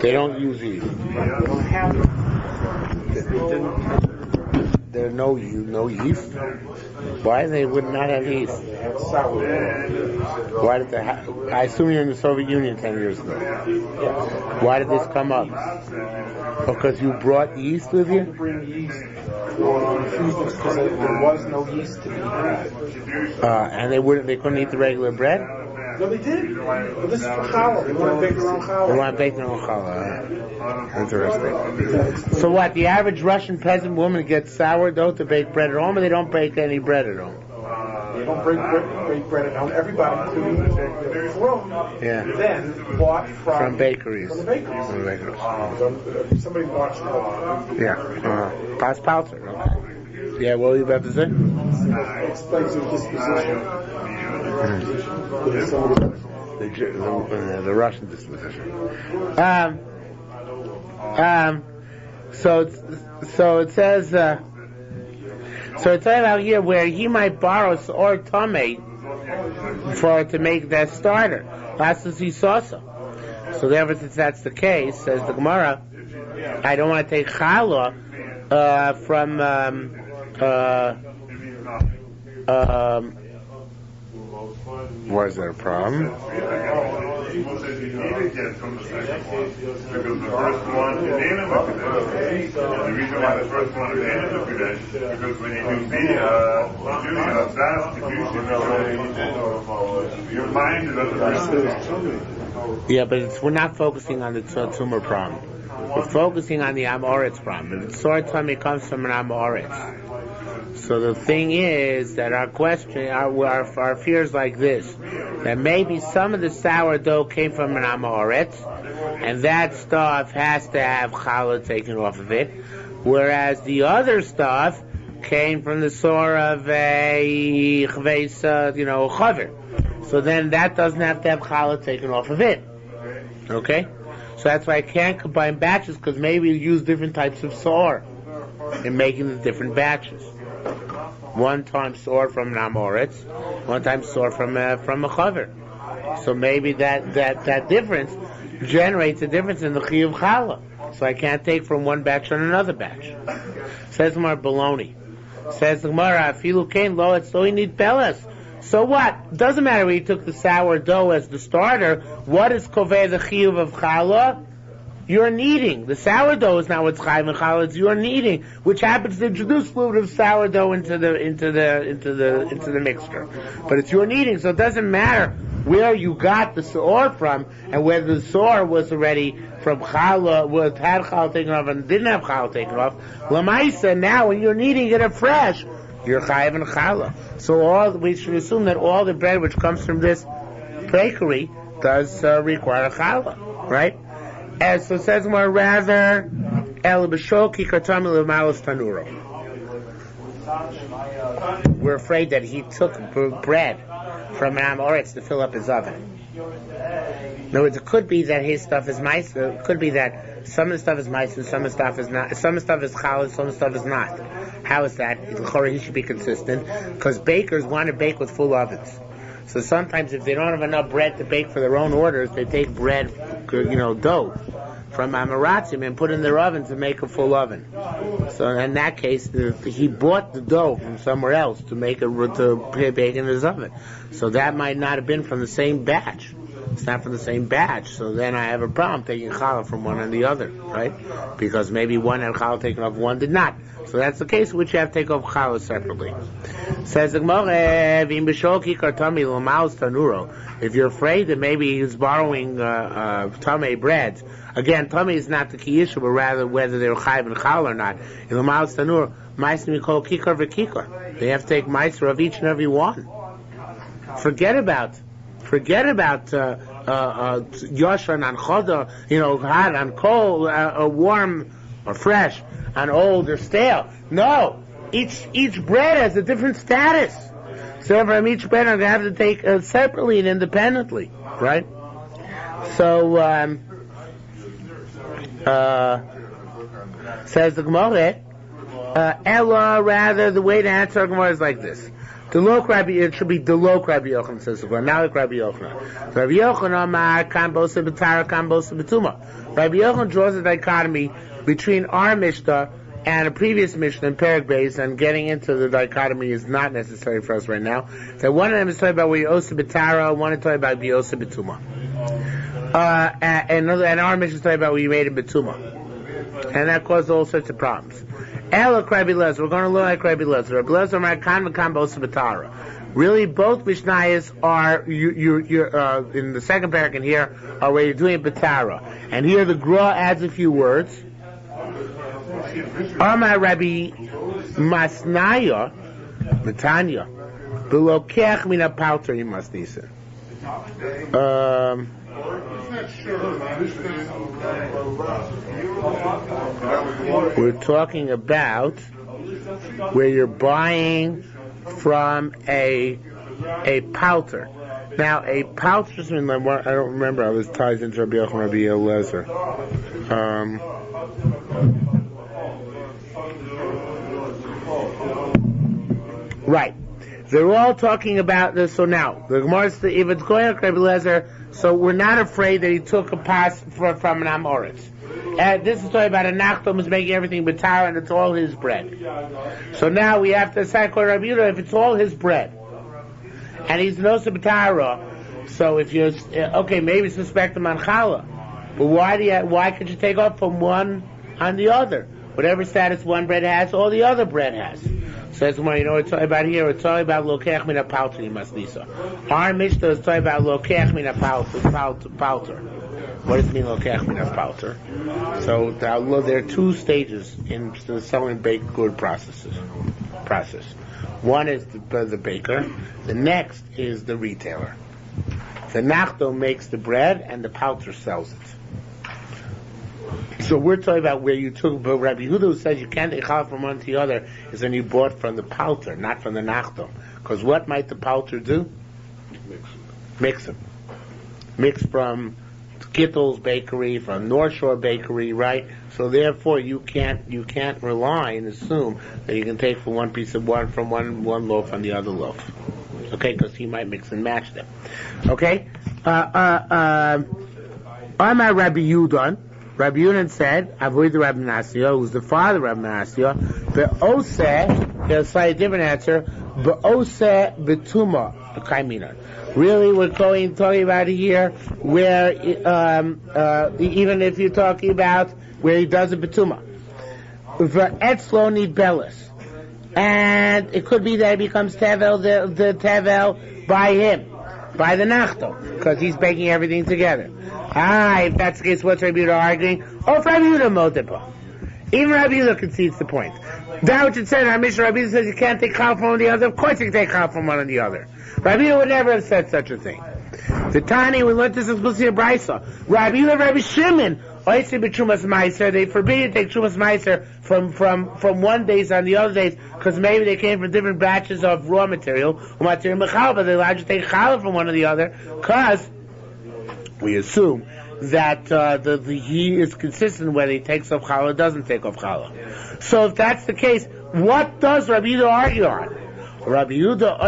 They don't use yeast. They don't have it. There's no yeast. Why they would not have yeast? They have sourdough. Why did they have? I assume you're in the Soviet Union 10 years ago. Yes. Why did this come up? Because you brought yeast with you? Bring yeast because there was no yeast to be had. And they couldn't eat the regular bread? No, they did. But this is for challah. They want to bake their own challah. They want to bake their own challah. Interesting. So what? The average Russian peasant woman gets sourdough to bake bread at home, or they don't bake any bread at home? They don't bake bread at home. Everybody, including the room, then bought from bakeries. From the bakeries. From the bakeries. Somebody bought Pas Palter. Okay. Yeah, what were you about to say? It explains your disposition. The Russian disposition. So it says. So it's out here where he might borrow or tomei to make that starter. Last as he saw so. So therefore, since that's the case, says the Gemara, I don't want to take challah from. Why is that a problem? Because the first one is in the Kodesh. The reason why the first one is in the Kodesh is because when you do your mind is under the Yeah, but we're not focusing on the tumor problem. We're focusing on the Amoritz problem. The Sor tummy comes from an Amoritz. So the thing is that our question, our fear is like this, that maybe some of the sourdough came from an Amoritz, and that stuff has to have challah taken off of it, whereas the other stuff came from the sore of a chaver. So then that doesn't have to have challah taken off of it. Okay? So that's why I can't combine batches, because maybe you use different types of sore in making the different batches. One time sore from an Amoritz, one time sore from a chaver. So maybe that difference generates a difference in the chiyuv challah. So I can't take from one batch on another batch. Says the Gemara baloney. Says the Gemara, afilu kain lo etzlo need pelas. So what? Doesn't matter where he took the sourdough as the starter. What is koveh the chiyuv of challah? You're kneading. The sourdough is not what's chayiv and challah. It's you're kneading, which happens to introduce fluid of sourdough into the mixture. But it's your kneading, so it doesn't matter where you got the shiur from and whether the shiur was already from challah, had challah taken off and didn't have challah taken off. Lamaisa, now when you're kneading it afresh, you're chayiv and challah. So we should assume that all the bread which comes from this bakery does require a challah, right? And so it says more rather el b'shoki katami l'malos tanuro. We're afraid that he took bread from an Amoritz to fill up his oven. In other words, it could be that his stuff is mice. It could be that some of the stuff is mice and some of the stuff is not. Some of the stuff is challah, some of the stuff is not. How is that? He should be consistent because bakers want to bake with full ovens. So sometimes if they don't have enough bread to bake for their own orders, they take bread, dough from Amaratzim and put in their oven to make a full oven. So in that case, he bought the dough from somewhere else to bake in his oven. So that might not have been from the same batch. It's not from the same batch. So then I have a problem taking challah from one and the other, right? Because maybe one had challah taken off, one did not. So that's the case in which you have to take off challah separately. Says the Gemara, if you're afraid that maybe he's borrowing tamei bread, again, tamei is not the key issue, but rather whether they're chayiv and chal or not. In the ma'us tanur, ma'asim we call kikar v'kikar. They have to take ma'aser of each and every one. Forget about yoshan and choda, hot and cold, warm or fresh, and old or stale. No, each bread has a different status. So from each bread, I'm going to have to take separately and independently, right? So says the Gemara, Ella, rather the way to answer the Gemara is like this. It should be Delok Rabbi Yochanan, says the Gemara. Now like Rabbi Yochanan. Rabbi Yochanan Amar Kan Bosa B'Tara Kan Bosa B'Tuma. Rabbi Yochanan draws a dichotomy between our Mishnah and a previous Mishnah in Perek Beis, and getting into the dichotomy is not necessary for us right now. So one of them is talking about where you Osa B'Tara, one is talking about B'Osa B'Tuma. And our Mishnah is talking about where you made it B'Tuma. And that caused all sorts of problems. Ela Rabbi Lezer, we're going to look like Rabbi Lezer. Rabbi Lezer Markan V'Kan B'Osa B'Tara. Really, both Mishnayos are you're in the second parak in here are where you're doing it B'Tara, and here the Gra adds a few words. Amar Rabbi Masnaya Matanya B'Lokech Mina Pauter Yimasnisa. We're talking about where you're buying from a pauter. Now, a pauter, I don't remember how this ties into Rabbi Yochanan, Rabbi Eliezer. Right. They're all talking about this. So now, the Gemara is if it's going to Rabbi Eliezer, so we're not afraid that he took a pass from an Amoritz. This is talking about a Nachtom who's making everything B'Tara, and it's all his bread. So now we have to decide Rabbi Yehuda if it's all his bread, and he's no B'Tara. So if you're maybe suspect him on Challah, but why could you take off from one on the other? Whatever status one bread has, all the other bread has. So that's what we're talking about here. We're talking about Lokech Mina Pauter Yimasnisa. Our Mishnah is talking about Lokech Mina Pauter. What does it mean, Lokech Mina Pauter? So there are two stages in the selling baked good process. One is the baker. The next is the retailer. The Nachdo makes the bread and the Pauter sells it. So we're talking about where you took, but Rabbi Yehuda who says you can't take challah from one to the other is when you bought from the pauter, not from the nachdom. Because what might the pauter do? Mix them. Mix from Gittel's bakery, from North Shore bakery, right? So therefore you can't rely and assume that you can take from one piece of from one loaf on the other loaf. Okay, because he might mix and match them. Okay? I'm at Rabbi Yehuda. Rabbi Yunan said, Avoid the Rabbi Nasio, who's the father of Rabbi Nasio, Be'oseh, he'll say a different answer, Be'oseh Betuma, Kaiminan. Really, we're talking about here where, even if you're talking about where he does a Betuma. Ve'etzlo need Belis. And it could be that it becomes Tevel, the Tevel by him, by the Nachto, because he's baking everything together. If that's the case, what's Rabbi Yehuda arguing? Oh, Rabbi Yehuda Motepa. Even Rabbi Yehuda concedes the point. That which it said in our Mishnah, Rabbi Yehuda says you can't take chal from one or the other. Of course you can take chal from one or the other. Rabbi Yehuda would never have said such a thing. The Tani, we learned this in Spusir Brisa. Rabbi Yehuda, Rabbi Shimon, they forbid you to take Trumas Meiser from one days on the other days, because maybe they came from different batches of raw material, but they allowed you to take challah from one or the other, because we assume that he is consistent whether he takes off challah or doesn't take off challah. So if that's the case, what does Rabbi Yehuda argue on? Rabbi Yehuda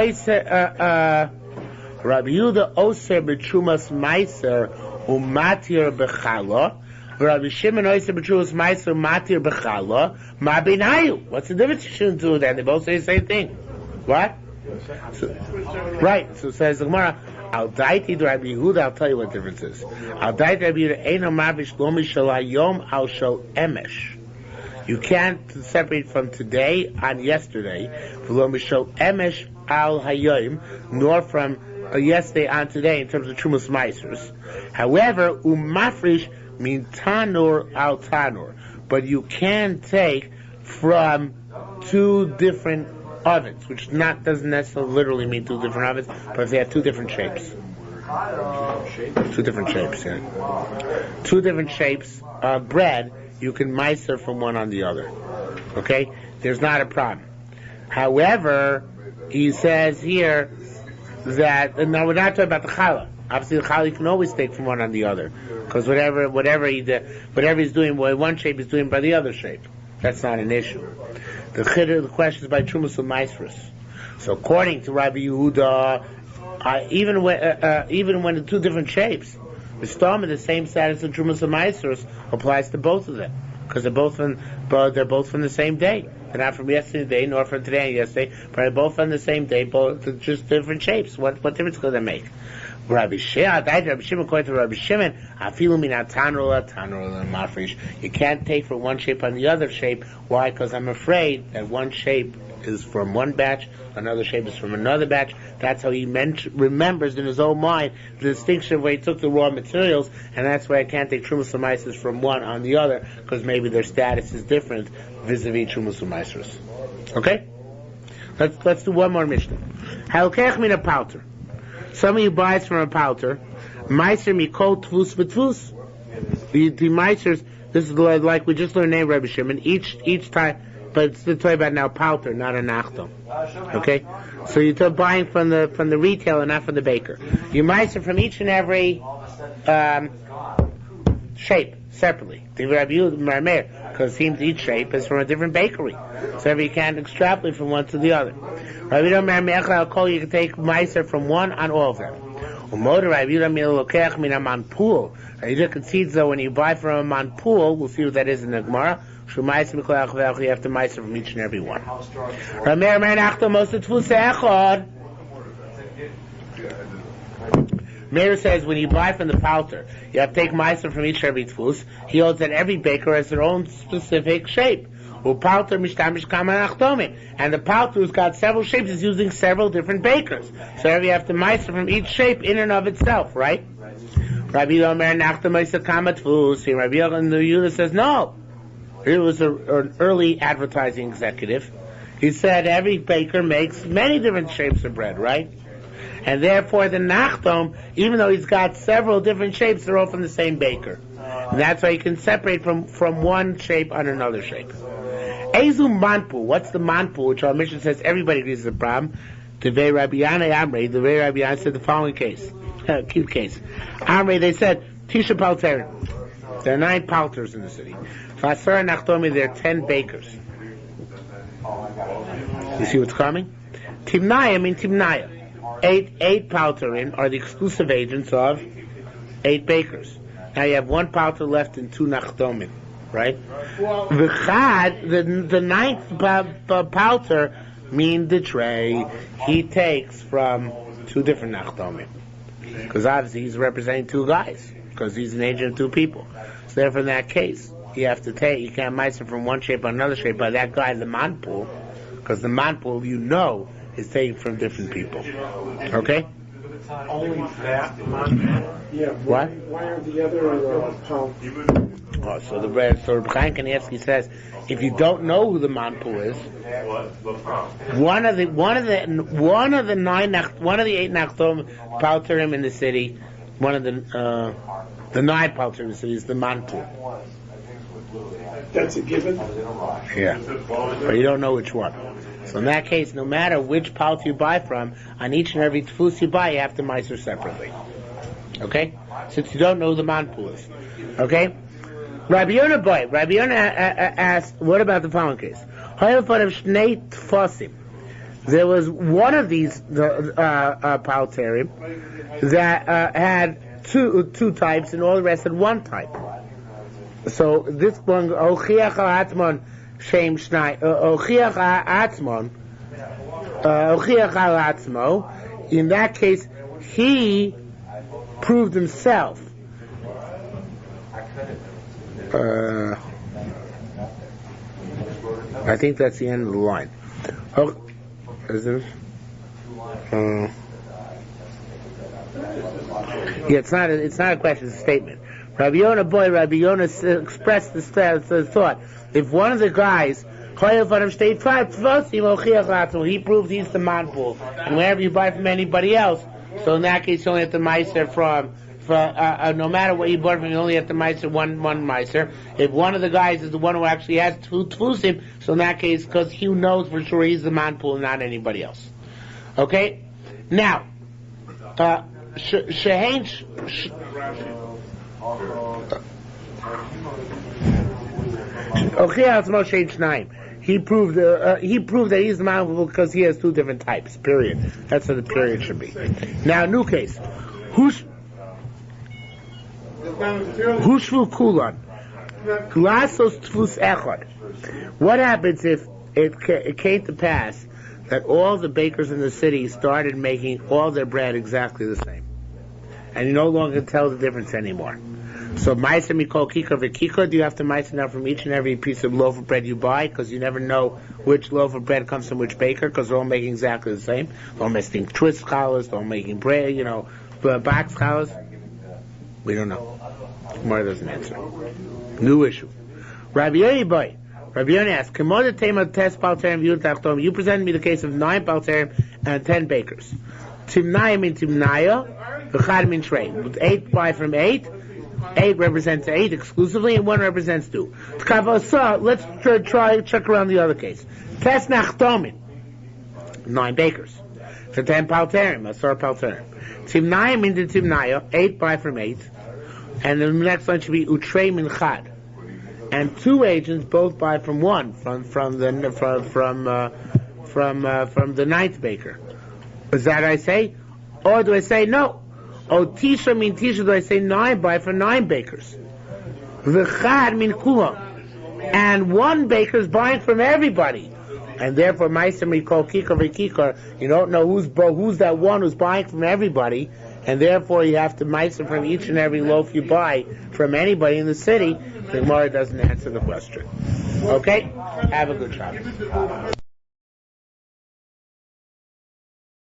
oser b'trumas meiser umatir b'challah. Rabbi Shimon oser b'trumas meiser umatir b'challah. Ma b'nayu. What's the difference between the two of them? They both say the same thing. What? Right. So says the Gemara. Al daiti Rabbi Yehuda, I'll tell you what the difference is. Al daiti Rabbi Yehuda, Eino mavish lo mishal hayom al shal emesh. You can't separate from today on yesterday, lo mishal emesh al hayom, nor from yesterday on today in terms of Trumas Meisers. However, umafrish means tanur al tanur, but you can take from two different ovens, which doesn't necessarily literally mean two different ovens, but if they have two different shapes. Two different shapes, yeah. Two different shapes of bread, you can meiser from one on the other. Okay? There's not a problem. However, he says here that, now we're not talking about the challah. Obviously the challah you can always take from one on the other. Because whatever he's doing by one shape, he's doing by the other shape. That's not an issue. The question is by Trumas U'Maisrus. So according to Rabbi Yehuda, even when the two different shapes, the storm of the same status of Trumas U'Maisrus applies to both of them, because they're both from the same day. They're not from yesterday nor from today and yesterday, but they're both from the same day, both just different shapes. What difference could that make? Rabbi Shimon, according to Rabbi Shimon, you can't take from one shape on the other shape. Why? Because I'm afraid that one shape is from one batch, another shape is from another batch. That's how he remembers in his own mind the distinction where he took the raw materials, and that's why I can't take Trumas U'Maisrus from one on the other, because maybe their status is different vis-a-vis Trumas U'Maisrus. Okay? Let's do one more Mishnah. Halkech min a palter. Somebody buys from a palter, meiser mikol tvus b'tvus. The meisers, this is like we just learned name Rabbi Shimon, each time, but it's the talking about now palter, not a nachtom. Okay? So you're buying from the retailer, not from the baker. You meiser from each and every shape separately. Because it seems each shape is from a different bakery. So you can't extrapolate from one to the other. You can take meiser from one on all of them. You concedes though when you buy from a manpul, we'll see what that is in the Gemara. You have to meiser from each and every one. Meir says when you buy from the palter, you have to take meiser from each and every tfus. He holds that every baker has their own specific shape. And the palter who's got several shapes is using several different bakers. So you have to meiser from each shape in and of itself, right? Rabbi Yehuda says no. He was an early advertising executive. He said every baker makes many different shapes of bread, right? And therefore the nachtom, even though he's got several different shapes, they're all from the same baker. And that's why you can separate from one shape on another shape. Ezu manpul. What's the manpul? Which our mission says everybody agrees is a problem. Devei Rabbi Yana Amrei. Devei Rabbi Yana said the following case. Cute case. Amrei, they said, Tisha Palterim. There are 9 palters in the city. Fasara Nachtomi, there are 10 bakers. You see what's coming? Timnaya means Timnaya. 8 palterim are the exclusive agents of 8 bakers. Now you have 1 palter left and 2 nachtomim, right? V'chad, the 9th palter mean the tray. He takes from 2 different nachtomim, because obviously he's representing 2 guys, because he's an agent of 2 people. So therefore, in that case, you have to take. You can't meiser from one shape on another shape by that guy, the manpul, because the manpul is taken from different people. Okay? Only that manpul. Yeah. What? Why are the other pounds? So Reb Chaim Kanievsky says, if you don't know who the manpul is, one of the 8 nachtom palterim in the city, one of the 9 palterim in the city is the manpul. That's a given? Yeah. But you don't know which one. So in that case, no matter which palter you buy from, on each and every tfus you buy, you have to meiser separately. Okay? Since you don't know who the manpul is. Okay? Rabbi Yonah asked, what about the following case? There was one of these palterim that had two types, and all the rest had one type. So this one, Ochiach al-Atzmon Shem Shnai, Ochiach al-Atzmo, in that case, he proved himself. I think that's the end of the line. Oh, is it? Yeah, it's not a question, it's a statement. Rabbi Yonah expressed this thought. If one of the guys, he proved he's the manpul, and wherever you buy from anybody else, so in that case you only have to meiser from no matter what you bought from, you only have to meiser one meiser. If one of the guys is the one who actually has two tfusim, so in that case, because he knows for sure he's the manpul and not anybody else. Okay? Now, he proved that he's the manpul because he has two different types. Period. That's what the period should be. Now, new case. Hushvu kulan. Glasos tfus echad. What happens if it came to pass that all the bakers in the city started making all their bread exactly the same, and you no longer tell the difference anymore? So meiser mikol kikar v'kikar, do you have to meiser now from each and every piece of loaf of bread you buy, because you never know which loaf of bread comes from which baker, because they're all making exactly the same? They're all making twist challahs, they're all making bread, box challahs. We don't know. Gemara doesn't answer. New issue. Rabbi Yonah asks, you presented me the case of 9 palterim and 10 bakers. Timnaya min timnaya, v'chad min shrei. 8 buy from 8. 8 represents 8 exclusively, and 1 represents 2. Let's try check around the other case. Tes nachtomin. 9 bakers. For 10 palterim, asar palterim. Timnaya min timnaya, 8 buy from 8. And the next one should be utrei min chad, and 2 agents both buy from 1 from the 9th baker. Is that I say, or do I say no? Oh, tisha min tisha, do I say 9 buy from 9 bakers? V'chad min kulam, and 1 baker is buying from everybody, and therefore meiser mikol kikar v'kikar. You don't know who's that one who's buying from everybody. And therefore you have to meiser from each and every loaf you buy from anybody in the city. The Gemara doesn't answer the question. Okay? Have a good Shabbos.